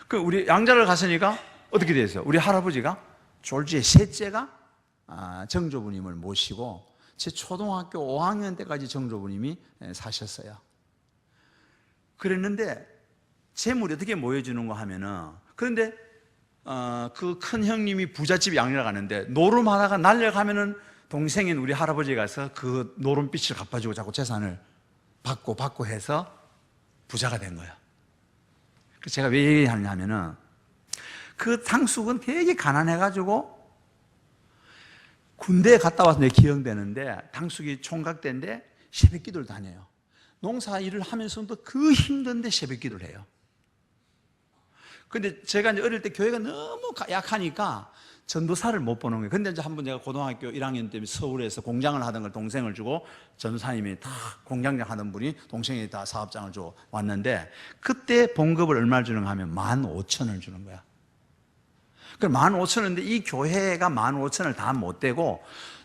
그 우리 양자를 갔으니까 어떻게 됐어요? 우리 할아버지가 졸지에 셋째가 정조부님을 모시고 제 초등학교 5학년 때까지 정조부님이 사셨어요. 그랬는데 재물이 어떻게 모여주는 거 하면은, 그런데 그 큰 형님이 부잣집 양자를 가는데 노름하다가 날려가면은 동생인 우리 할아버지가 가서 그 노름빚을 갚아주고 자꾸 재산을 받고 해서 부자가 된 거예요. 제가 왜 얘기하냐면은, 그 당숙은 되게 가난해가지고 군대에 갔다 와서 내 기억되는데, 당숙이 총각 때인데 새벽 기도를 다녀요. 농사 일을 하면서도 그 힘든데 새벽 기도를 해요. 근데 제가 이제 어릴 때 교회가 너무 약하니까 전도사를 못 보는 거예요. 근데 이제 한번 제가 고등학교 1학년 때 서울에서 공장을 하던 걸 동생을 주고, 전도사님이 다 공장장 하던 분이 동생이 다 사업장을 줘 왔는데, 그때 봉급을 얼마를 주는가 하면 15,000원을 주는 거야. 그럼 15,000원인데 이 교회가 15,000원을 다 못 대고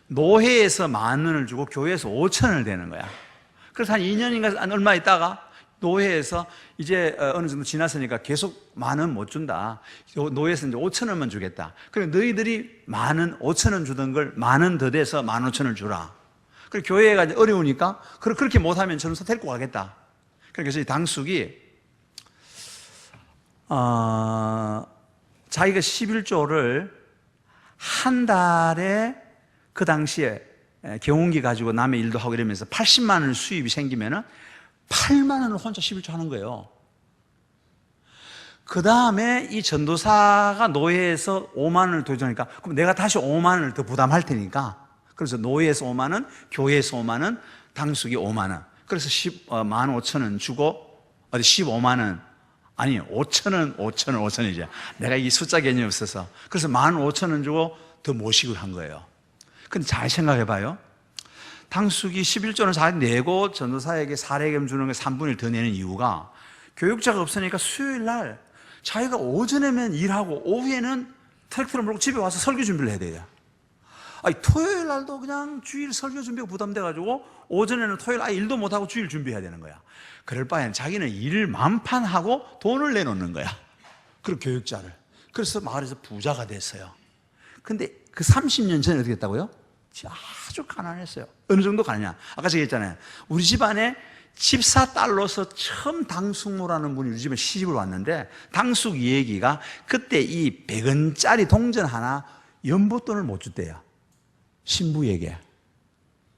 노회에서 10,000원을 주고 교회에서 5,000원을 대는 거야. 그래서 한 2년인가 얼마 있다가 노회에서 이제 어느 정도 지났으니까 계속 10,000원 못 준다. 노회에서 이제 5,000원만 주겠다. 그래 너희들이 5,000원 주던 걸 10,000원 더 돼서 15,000원을 주라. 그리고 교회가 이제 어려우니까 그렇게 못하면 전도사 데리고 가겠다. 그래서 이 당숙이 자기가 11조를 한 달에, 그 당시에 경운기 가지고 남의 일도 하고 이러면서 80만 원 수입이 생기면은 8만 원을 혼자 11조 하는 거예요. 그 다음에 이 전도사가 노예에서 5만 원을 더 주니까, 그럼 내가 다시 5만 원을 더 부담할 테니까, 그래서 노예에서 5만 원, 교회에서 5만 원, 당숙이 5만 원. 그래서 15,000원 주고, 15만 원, 아니 5,000원이죠. 내가 이 숫자 개념이 없어서. 그래서 15,000원 주고 더 모시고 한 거예요. 근데 잘 생각해 봐요. 당숙이 11조는 잘 내고 전도사에게 사례금 주는 게 3분의 1 더 내는 이유가, 교육자가 없으니까 수요일 날 자기가 오전에는 일하고 오후에는 트랙터를 몰고 집에 와서 설교 준비를 해야 돼요. 아니, 토요일 날도 그냥 주일 설교 준비가 부담돼가지고 오전에는 토요일 아예 일도 못하고 주일 준비해야 되는 거야. 그럴 바엔 자기는 일을 만판하고 돈을 내놓는 거야. 그리고 교육자를. 그래서 마을에서 부자가 됐어요. 근데 그 30년 전에 어떻게 했다고요? 아주 가난했어요. 어느 정도 가느냐? 아까 제가 했잖아요. 우리 집안에 집사 딸로서 처음 당숙모라는 분이 우리 집에 시집을 왔는데, 당숙 얘기가 그때 이 100원짜리 동전 하나 연보돈을 못 줬대요. 신부에게.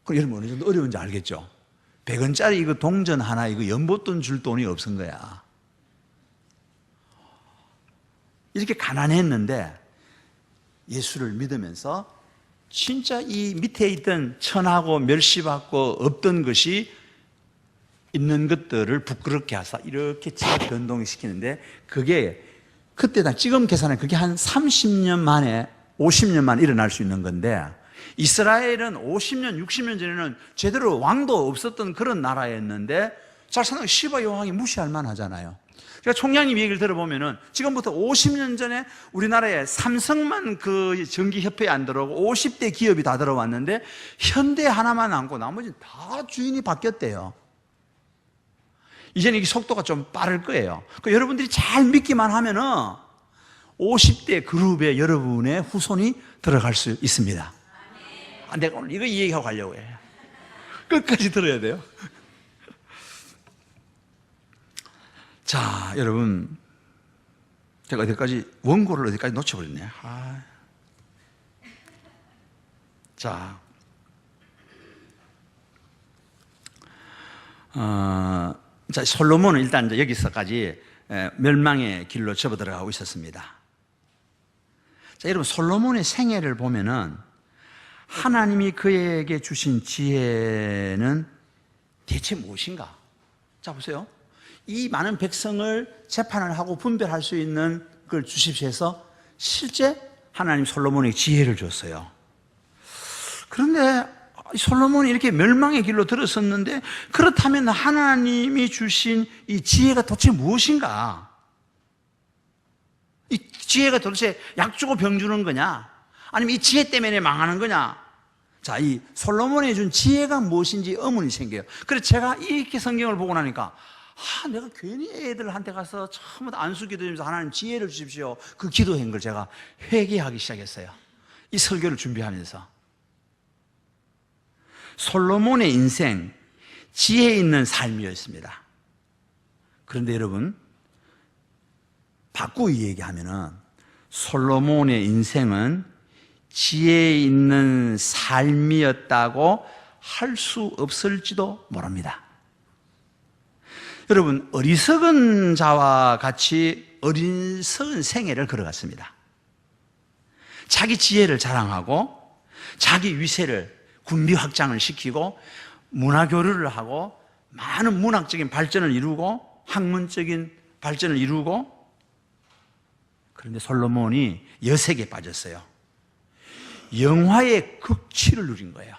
그럼 여러분 어느 정도 어려운지 알겠죠? 100원짜리 이거 동전 하나 이거 연보돈 줄 돈이 없은 거야. 이렇게 가난했는데 예수를 믿으면서 진짜 이 밑에 있던 천하고 멸시받고 없던 것이 있는 것들을 부끄럽게 하사 이렇게 재변동시키는데, 그게 그때 지금 계산은 그게 한 30년 만에 50년 만에 일어날 수 있는 건데, 이스라엘은 50년 60년 전에는 제대로 왕도 없었던 그런 나라였는데, 잘 생각해 시바 여왕이 무시할 만하잖아요. 제가 총장님 얘기를 들어보면은 지금부터 50년 전에 우리나라에 삼성만 그 전기협회에 안 들어오고 50대 기업이 다 들어왔는데 현대 하나만 남고 나머지는 다 주인이 바뀌었대요. 이제는 이 속도가 좀 빠를 거예요. 그러니까 여러분들이 잘 믿기만 하면은 50대 그룹에 여러분의 후손이 들어갈 수 있습니다. 내가 오늘 이거 얘기하고 가려고 해. 끝까지 들어야 돼요. 자, 여러분, 제가 원고를 어디까지 놓쳐버렸네. 자, 솔로몬은 일단 이제 여기서까지 멸망의 길로 접어들어가고 있었습니다. 자, 여러분, 솔로몬의 생애를 보면은 하나님이 그에게 주신 지혜는 대체 무엇인가? 자, 보세요. 이 많은 백성을 재판을 하고 분별할 수 있는 걸 주십시오 해서 실제 하나님 솔로몬에게 지혜를 줬어요. 그런데 솔로몬이 이렇게 멸망의 길로 들어섰는데, 그렇다면 하나님이 주신 이 지혜가 도대체 무엇인가? 이 지혜가 도대체 약 주고 병 주는 거냐? 아니면 이 지혜 때문에 망하는 거냐? 자, 이 솔로몬이 준 지혜가 무엇인지 의문이 생겨요. 그래서 제가 이렇게 성경을 보고 나니까, 내가 괜히 애들한테 가서 처음부터 안수 기도하면서 하나님 지혜를 주십시오, 그 기도한 걸 제가 회개하기 시작했어요. 이 설교를 준비하면서. 솔로몬의 인생, 지혜 있는 삶이었습니다. 그런데 여러분, 바꾸어 얘기하면은 솔로몬의 인생은 지혜 있는 삶이었다고 할 수 없을지도 모릅니다. 여러분, 어리석은 자와 같이 어리석은 생애를 걸어갔습니다. 자기 지혜를 자랑하고 자기 위세를 군비 확장을 시키고 문화교류를 하고 많은 문학적인 발전을 이루고 학문적인 발전을 이루고, 그런데 솔로몬이 여색에 빠졌어요. 영화의 극치를 누린 거예요.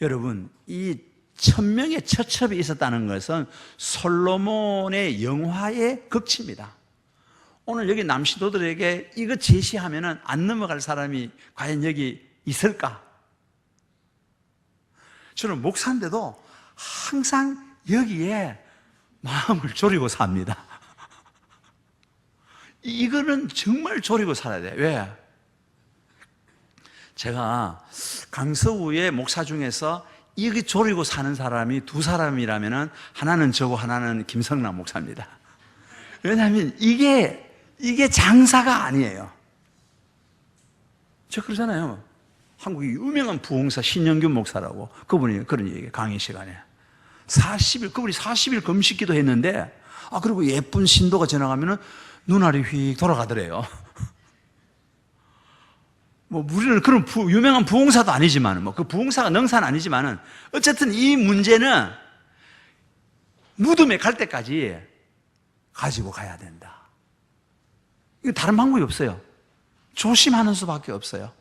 여러분, 이 1000명의 처첩이 있었다는 것은 솔로몬의 영화의 극치입니다. 오늘 여기 남시도들에게 이거 제시하면은 안 넘어갈 사람이 과연 여기 있을까? 저는 목사인데도 항상 여기에 마음을 졸이고 삽니다. 이거는 정말 졸이고 살아야 돼요. 왜? 제가 강서구의 목사 중에서 이게 졸이고 사는 사람이 두 사람이라면 하나는 저고 하나는 김성남 목사입니다. 왜냐하면 이게 장사가 아니에요. 저 그러잖아요. 한국의 유명한 부흥사 신영균 목사라고, 그분이 그런 얘기예요. 강의 시간에 40일, 그분이 40일 금식기도 했는데, 그리고 예쁜 신도가 지나가면은 눈알이 휙 돌아가더래요. 우리는 그런 유명한 부흥사도 아니지만, 그 부흥사가 능사는 아니지만은, 어쨌든 이 문제는 무덤에 갈 때까지 가지고 가야 된다. 이거 다른 방법이 없어요. 조심하는 수밖에 없어요.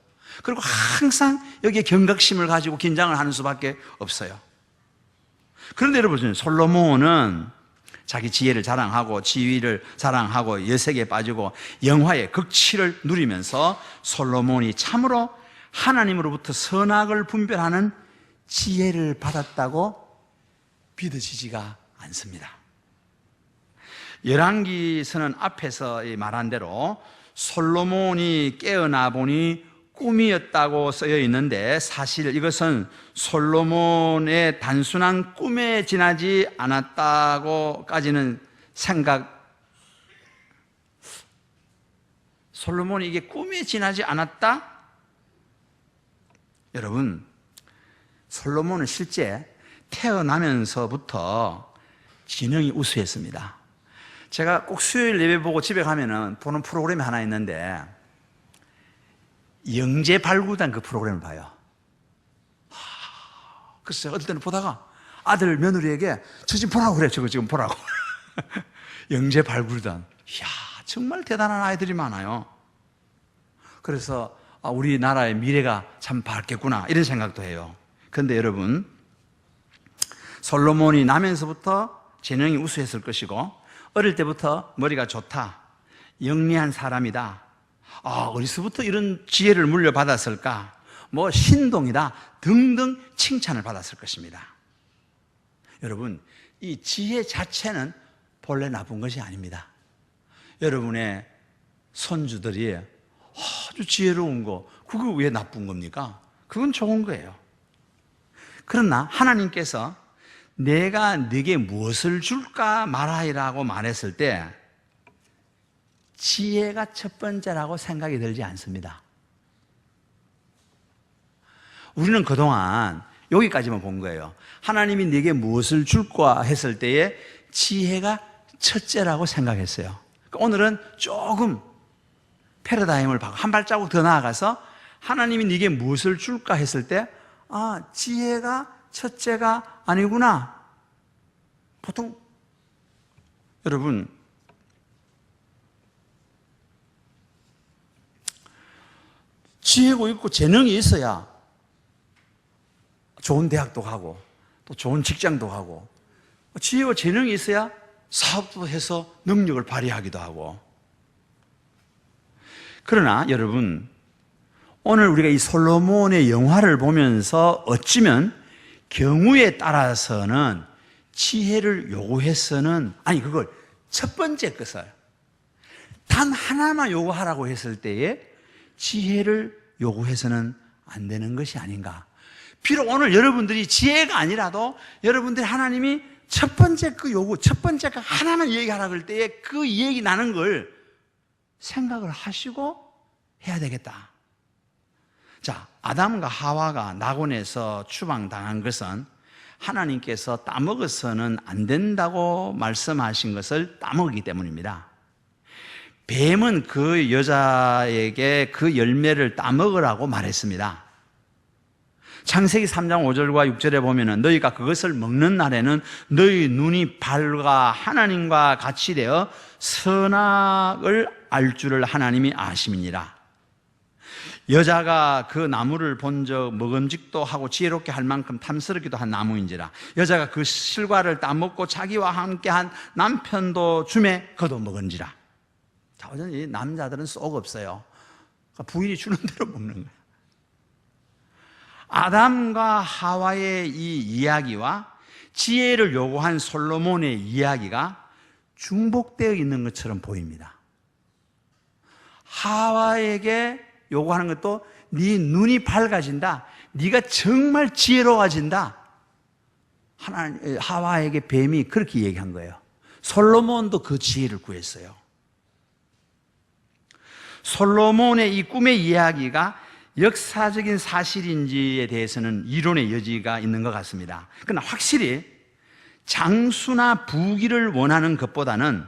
그리고 항상 여기에 경각심을 가지고 긴장을 하는 수밖에 없어요. 그런데 여러분, 솔로몬은 자기 지혜를 자랑하고 지위를 자랑하고 여색에 빠지고 영화의 극치를 누리면서 솔로몬이 참으로 하나님으로부터 선악을 분별하는 지혜를 받았다고 믿어지지가 않습니다. 열왕기서는 앞에서 말한 대로 솔로몬이 깨어나 보니 꿈이었다고 쓰여 있는데, 사실 이것은 솔로몬의 단순한 꿈에 지나지 않았다고까지는 솔로몬이 이게 꿈에 지나지 않았다? 여러분, 솔로몬은 실제 태어나면서부터 지능이 우수했습니다. 제가 꼭 수요일 예배 보고 집에 가면은 보는 프로그램이 하나 있는데, 영재 발굴단 그 프로그램을 봐요. 글쎄요, 어떨 때는 보다가 아들 며느리에게 저 지금 보라고 그래, 저거 지금 보라고. 영재 발굴단. 이야, 정말 대단한 아이들이 많아요. 그래서 우리나라의 미래가 참 밝겠구나, 이런 생각도 해요. 그런데 여러분, 솔로몬이 나면서부터 재능이 우수했을 것이고, 어릴 때부터 머리가 좋다, 영리한 사람이다, 어디서부터 이런 지혜를 물려받았을까, 신동이다 등등 칭찬을 받았을 것입니다. 여러분, 이 지혜 자체는 본래 나쁜 것이 아닙니다. 여러분의 손주들이 아주 지혜로운 거, 그거 왜 나쁜 겁니까? 그건 좋은 거예요. 그러나 하나님께서 내가 네게 무엇을 줄까 말하리라고 말했을 때 지혜가 첫 번째라고 생각이 들지 않습니다. 우리는 그동안 여기까지만 본 거예요. 하나님이 네게 무엇을 줄까 했을 때에 지혜가 첫째라고 생각했어요. 오늘은 조금 패러다임을 바꿔 한 발자국 더 나아가서 하나님이 네게 무엇을 줄까 했을 때 지혜가 첫째가 아니구나. 보통 여러분 지혜고 있고 재능이 있어야 좋은 대학도 가고 또 좋은 직장도 가고 지혜와 재능이 있어야 사업도 해서 능력을 발휘하기도 하고. 그러나 여러분 오늘 우리가 이 솔로몬의 영화를 보면서 어찌면 경우에 따라서는 지혜를 요구해서는 그걸 첫 번째 것을 단 하나만 요구하라고 했을 때에 지혜를 요구해서는 안 되는 것이 아닌가. 비록 오늘 여러분들이 지혜가 아니라도 여러분들이 하나님이 첫 번째 그 요구, 첫 번째 그 하나만 얘기하라고 할 때에 그 얘기 나는 걸 생각을 하시고 해야 되겠다. 자, 아담과 하와가 낙원에서 추방당한 것은 하나님께서 따먹어서는 안 된다고 말씀하신 것을 따먹기 때문입니다. 뱀은 그 여자에게 그 열매를 따먹으라고 말했습니다. 창세기 3장 5절과 6절에 보면은 너희가 그것을 먹는 날에는 너희 눈이 밝아 하나님과 같이 되어 선악을 알 줄을 하나님이 아심이니라. 여자가 그 나무를 본 적 먹음직도 하고 지혜롭게 할 만큼 탐스럽기도 한 나무인지라. 여자가 그 실과를 따먹고 자기와 함께한 남편도 주매 그도 먹은지라. 자, 어쩐지 남자들은 쏙 없어요. 그러니까 부인이 주는 대로 먹는 거예요. 아담과 하와의 이 이야기와 지혜를 요구한 솔로몬의 이야기가 중복되어 있는 것처럼 보입니다. 하와에게 요구하는 것도 네 눈이 밝아진다, 네가 정말 지혜로워진다. 하와에게 뱀이 그렇게 얘기한 거예요. 솔로몬도 그 지혜를 구했어요. 솔로몬의 이 꿈의 이야기가 역사적인 사실인지에 대해서는 이론의 여지가 있는 것 같습니다. 그러나 확실히 장수나 부귀를 원하는 것보다는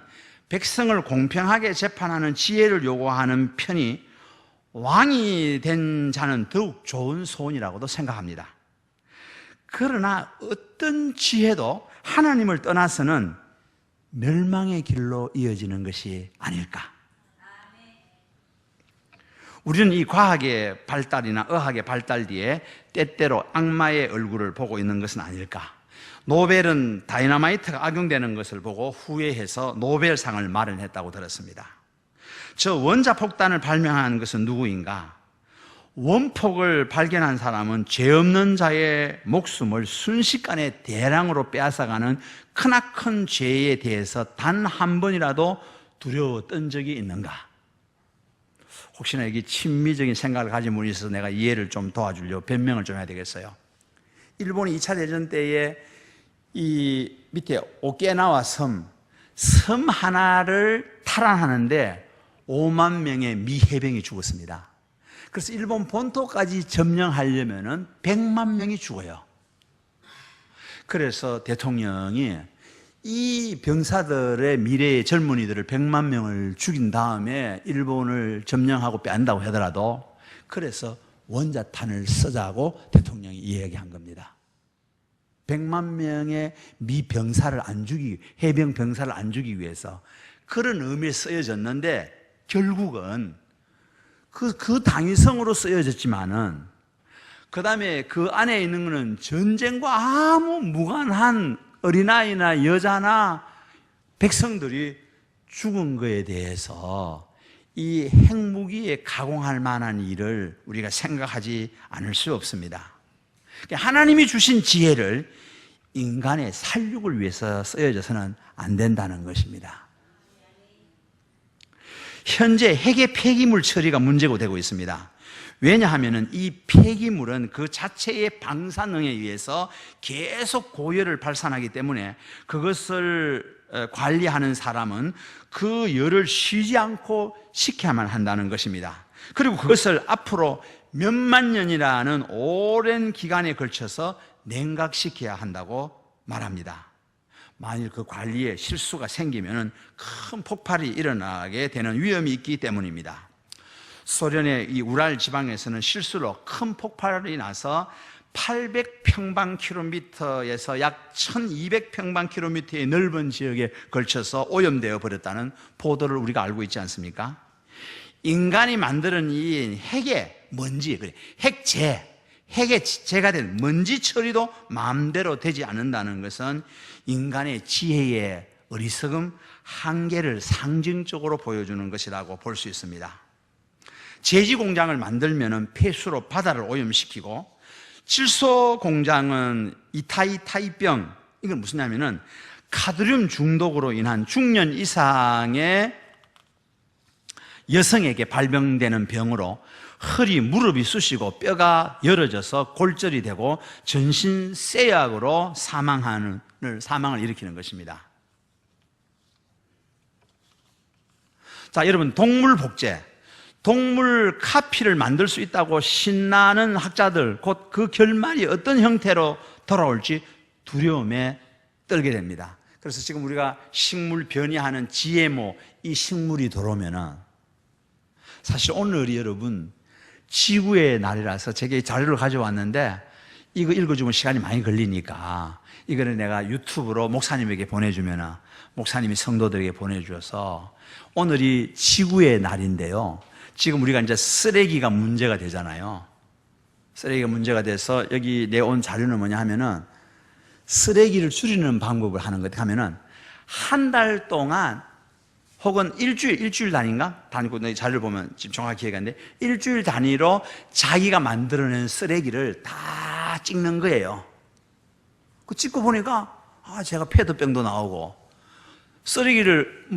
백성을 공평하게 재판하는 지혜를 요구하는 편이 왕이 된 자는 더욱 좋은 소원이라고도 생각합니다. 그러나 어떤 지혜도 하나님을 떠나서는 멸망의 길로 이어지는 것이 아닐까. 우리는 이 과학의 발달이나 의학의 발달 뒤에 때때로 악마의 얼굴을 보고 있는 것은 아닐까. 노벨은 다이너마이트가 악용되는 것을 보고 후회해서 노벨상을 마련했다고 들었습니다. 저 원자폭탄을 발명한 것은 누구인가? 원폭을 발견한 사람은 죄 없는 자의 목숨을 순식간에 대량으로 빼앗아가는 크나큰 죄에 대해서 단 한 번이라도 두려웠던 적이 있는가? 혹시나 여기 친미적인 생각을 가진 분이 있어서 내가 이해를 좀 도와주려고 변명을 좀 해야 되겠어요. 일본이 2차 대전 때에 이 밑에 오키나와 섬 하나를 탈환하는데 5만 명의 미 해병이 죽었습니다. 그래서 일본 본토까지 점령하려면 100만 명이 죽어요. 그래서 대통령이 이 병사들의 미래의 젊은이들을 100만 명을 죽인 다음에 일본을 점령하고 빼앗는다고 하더라도 그래서 원자탄을 쓰자고 대통령이 이야기한 겁니다. 100만 명의 미 병사를 안 죽이기, 해병 병사를 안 죽이기 위해서 그런 의미에 쓰여졌는데 결국은 그 당위성으로 쓰여졌지만은 그 다음에 그 안에 있는 것은 전쟁과 아무 무관한 어린아이나 여자나 백성들이 죽은 거에 대해서 이 핵무기에 가공할 만한 일을 우리가 생각하지 않을 수 없습니다. 하나님이 주신 지혜를 인간의 살육을 위해서 쓰여져서는 안 된다는 것입니다. 현재 핵의 폐기물 처리가 문제가 되고 있습니다. 왜냐하면 이 폐기물은 그 자체의 방사능에 의해서 계속 고열을 발산하기 때문에 그것을 관리하는 사람은 그 열을 쉬지 않고 식혀야만 한다는 것입니다. 그리고 그것을 앞으로 몇만 년이라는 오랜 기간에 걸쳐서 냉각시켜야 한다고 말합니다. 만일 그 관리에 실수가 생기면 큰 폭발이 일어나게 되는 위험이 있기 때문입니다. 소련의 이 우랄 지방에서는 실수로 큰 폭발이 나서 800평방킬로미터에서 약 1200평방킬로미터의 넓은 지역에 걸쳐서 오염되어 버렸다는 보도를 우리가 알고 있지 않습니까? 인간이 만드는 이 핵의 먼지, 핵의 재가 된 먼지 처리도 마음대로 되지 않는다는 것은 인간의 지혜의 어리석음, 한계를 상징적으로 보여주는 것이라고 볼 수 있습니다. 제지 공장을 만들면 폐수로 바다를 오염시키고, 질소 공장은 이타이타이병, 이건 무슨냐면은 카드뮴 중독으로 인한 중년 이상의 여성에게 발병되는 병으로 허리, 무릎이 쑤시고 뼈가 열어져서 골절이 되고 전신 쇠약으로 사망을 일으키는 것입니다. 자, 여러분, 동물 복제, 동물 카피를 만들 수 있다고 신나는 학자들, 곧 그 결말이 어떤 형태로 돌아올지 두려움에 떨게 됩니다. 그래서 지금 우리가 식물 변이하는 GMO, 이 식물이 들어오면은, 사실 오늘이 여러분 지구의 날이라서 제게 자료를 가져왔는데, 이거 읽어주면 시간이 많이 걸리니까 이거는 내가 유튜브로 목사님에게 보내주면 목사님이 성도들에게 보내주어서, 오늘이 지구의 날인데요, 지금 우리가 이제 쓰레기가 문제가 되잖아요. 쓰레기가 문제가 돼서 여기 내온 자료는 뭐냐 하면은, 쓰레기를 줄이는 방법을 하는 것 하면은 한 달 동안 혹은 일주일 단위인가? 단위고 자료를 보면 지금 정확히 기억이 안 돼. 일주일 단위로 자기가 만들어낸 쓰레기를 다 찍는 거예요. 그 찍고 보니까 제가 페트병도 나오고, 쓰레기를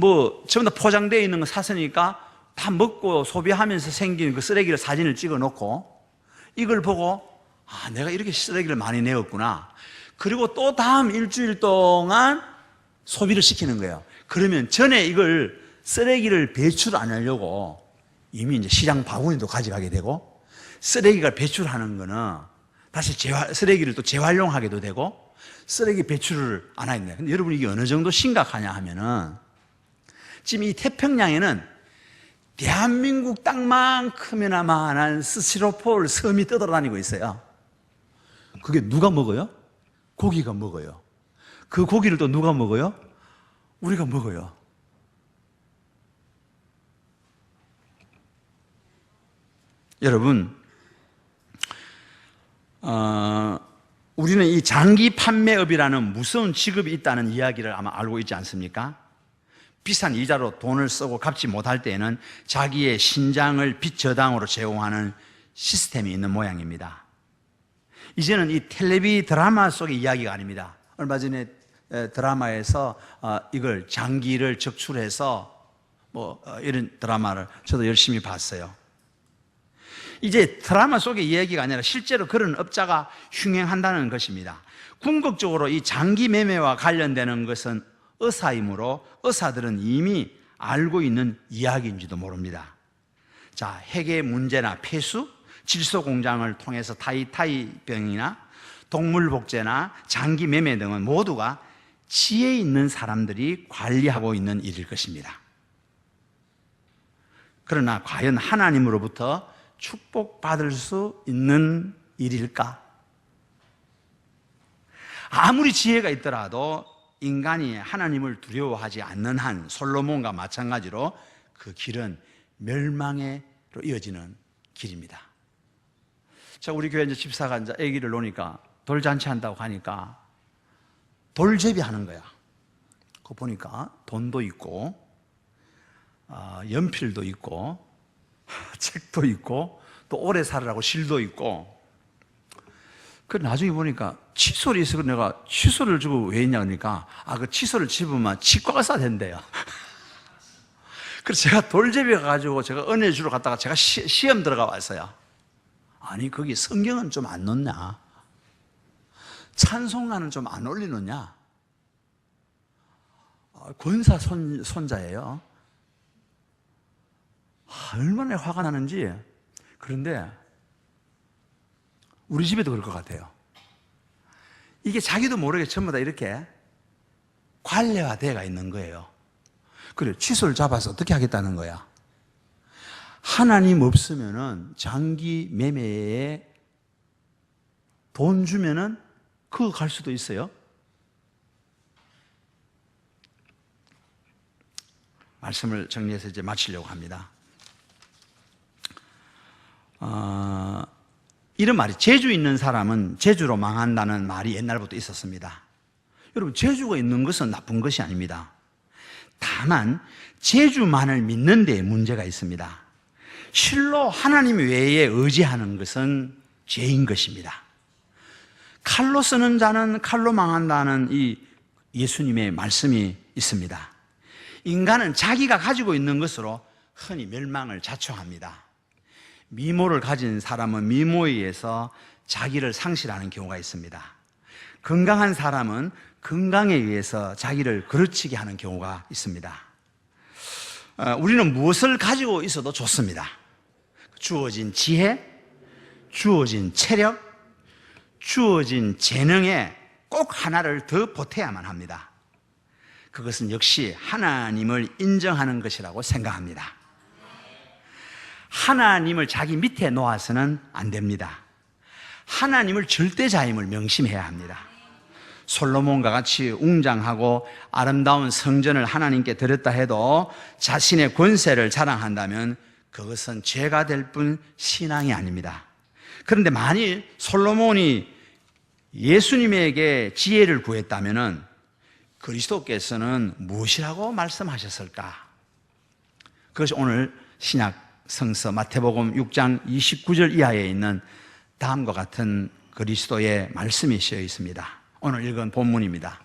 전부 다 포장되어 있는 거 샀으니까 다 먹고 소비하면서 생긴 그 쓰레기를 사진을 찍어 놓고, 이걸 보고 내가 이렇게 쓰레기를 많이 내었구나. 그리고 또 다음 일주일 동안 소비를 시키는 거예요. 그러면 전에 이걸 쓰레기를 배출 안 하려고 이미 이제 시장 바구니도 가져가게 되고, 쓰레기가 배출하는 거는 다시 쓰레기를 또 재활용하게도 되고, 쓰레기 배출을 안 하겠네. 근데 여러분, 이게 어느 정도 심각하냐 하면은, 지금 이 태평양에는 대한민국 땅만큼이나마한 스티로폴 섬이 떠돌아다니고 있어요. 그게 누가 먹어요? 고기가 먹어요. 그 고기를 또 누가 먹어요? 우리가 먹어요. 여러분, 우리는 이 장기 판매업이라는 무서운 직업이 있다는 이야기를 아마 알고 있지 않습니까? 비싼 이자로 돈을 쓰고 갚지 못할 때에는 자기의 신장을 빚 저당으로 제공하는 시스템이 있는 모양입니다. 이제는 이 텔레비 드라마 속의 이야기가 아닙니다. 얼마 전에 드라마에서 이걸 장기를 적출해서 이런 드라마를 저도 열심히 봤어요. 이제 드라마 속의 이야기가 아니라 실제로 그런 업자가 흉행한다는 것입니다. 궁극적으로 이 장기 매매와 관련되는 것은 의사이므로 의사들은 이미 알고 있는 이야기인지도 모릅니다. 자, 핵의 문제나 폐수, 질소 공장을 통해서 타이타이병이나 동물 복제나 장기 매매 등은 모두가 지혜 있는 사람들이 관리하고 있는 일일 것입니다. 그러나 과연 하나님으로부터 축복받을 수 있는 일일까? 아무리 지혜가 있더라도 인간이 하나님을 두려워하지 않는 한, 솔로몬과 마찬가지로 그 길은 멸망으로 이어지는 길입니다. 자, 우리 교회 이제 집사가 이제 아기를 놓으니까 돌잔치 한다고 하니까 돌제비 하는 거야. 그거 보니까 돈도 있고, 연필도 있고, 책도 있고, 또 오래 살으라고 실도 있고. 그 나중에 보니까 칫솔이 있어서 내가 칫솔을 주고 왜 있냐 그러니까, 그 칫솔을 집으면 치과가 싸야 된대요. 그래서 제가 돌제비 가지고 제가 은혜 주러 갔다가 제가 시험 들어가 왔어요. 아니, 거기 성경은 좀 안 넣냐? 찬송가는 좀 안 올리느냐? 권사 손자예요. 얼마나 화가 나는지. 그런데 우리 집에도 그럴 것 같아요. 이게 자기도 모르게 전부 다 이렇게 관례화되어 있는 거예요. 그래, 취소를 잡아서 어떻게 하겠다는 거야? 하나님 없으면은 장기 매매에 돈 주면은 그거 갈 수도 있어요. 말씀을 정리해서 이제 마치려고 합니다. 이런 말이, 재주 있는 사람은 재주로 망한다는 말이 옛날부터 있었습니다. 여러분, 재주가 있는 것은 나쁜 것이 아닙니다. 다만 재주만을 믿는 데 문제가 있습니다. 실로 하나님 외에 의지하는 것은 죄인 것입니다. 칼로 쓰는 자는 칼로 망한다는 이 예수님의 말씀이 있습니다. 인간은 자기가 가지고 있는 것으로 흔히 멸망을 자초합니다. 미모를 가진 사람은 미모에 의해서 자기를 상실하는 경우가 있습니다. 건강한 사람은 건강에 의해서 자기를 그르치게 하는 경우가 있습니다. 우리는 무엇을 가지고 있어도 좋습니다. 주어진 지혜, 주어진 체력, 주어진 재능에 꼭 하나를 더 보태야만 합니다. 그것은 역시 하나님을 인정하는 것이라고 생각합니다. 하나님을 자기 밑에 놓아서는 안 됩니다. 하나님을 절대자임을 명심해야 합니다. 솔로몬과 같이 웅장하고 아름다운 성전을 하나님께 드렸다 해도 자신의 권세를 자랑한다면 그것은 죄가 될 뿐 신앙이 아닙니다. 그런데 만일 솔로몬이 예수님에게 지혜를 구했다면 그리스도께서는 무엇이라고 말씀하셨을까? 그것이 오늘 신약 성서 마태복음 6장 29절 이하에 있는 다음과 같은 그리스도의 말씀이 쓰여 있습니다. 오늘 읽은 본문입니다.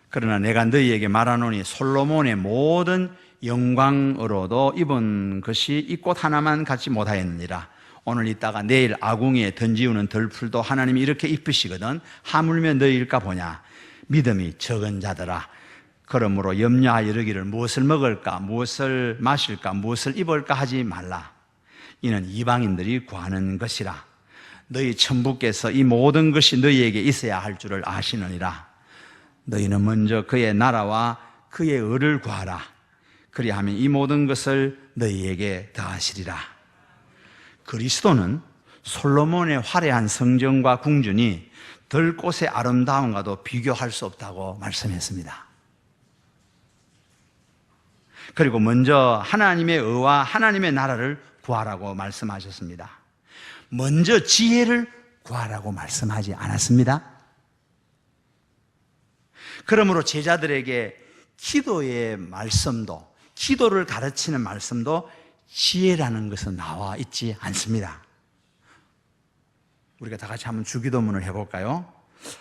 그러나 내가 너희에게 말하노니 솔로몬의 모든 영광으로도 입은 것이 이 꽃 하나만 갖지 못하였느니라. 오늘 있다가 내일 아궁이에 던지우는 덜풀도 하나님이 이렇게 입히시거든 하물며 너희일까 보냐. 믿음이 적은 자들아, 그러므로 염려하여 이르기를 무엇을 먹을까, 무엇을 마실까, 무엇을 입을까 하지 말라. 이는 이방인들이 구하는 것이라. 너희 천부께서 이 모든 것이 너희에게 있어야 할 줄을 아시느니라. 너희는 먼저 그의 나라와 그의 의를 구하라. 그리하면 이 모든 것을 너희에게 더하시리라. 그리스도는 솔로몬의 화려한 성전과 궁전이 들꽃의 아름다움과도 비교할 수 없다고 말씀했습니다. 그리고 먼저 하나님의 의와 하나님의 나라를 구하라고 말씀하셨습니다. 먼저 지혜를 구하라고 말씀하지 않았습니다. 그러므로 제자들에게 기도의 말씀도, 기도를 가르치는 말씀도 지혜라는 것은 나와 있지 않습니다. 우리가 다 같이 한번 주기도문을 해볼까요?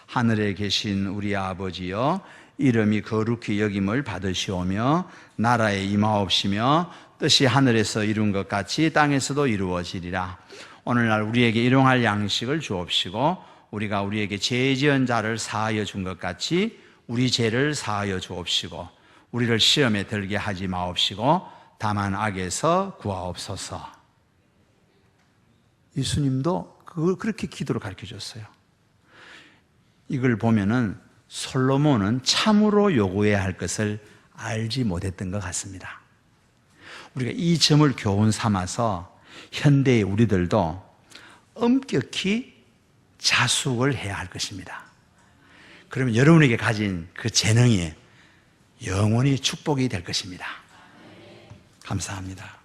하늘에 계신 우리 아버지여, 이름이 거룩히 여김을 받으시오며 나라에 임하옵시며 뜻이 하늘에서 이룬 것 같이 땅에서도 이루어지리라. 오늘날 우리에게 일용할 양식을 주옵시고 우리가 우리에게 죄 지은 자를 사하여 준 것 같이 우리 죄를 사하여 주옵시고 우리를 시험에 들게 하지 마옵시고 다만 악에서 구하옵소서. 예수님도 그걸 그렇게 기도로 가르쳐 줬어요. 이걸 보면은 솔로몬은 참으로 요구해야 할 것을 알지 못했던 것 같습니다. 우리가 이 점을 교훈 삼아서 현대의 우리들도 엄격히 자숙을 해야 할 것입니다. 그러면 여러분에게 가진 그 재능이 영원히 축복이 될 것입니다. 감사합니다.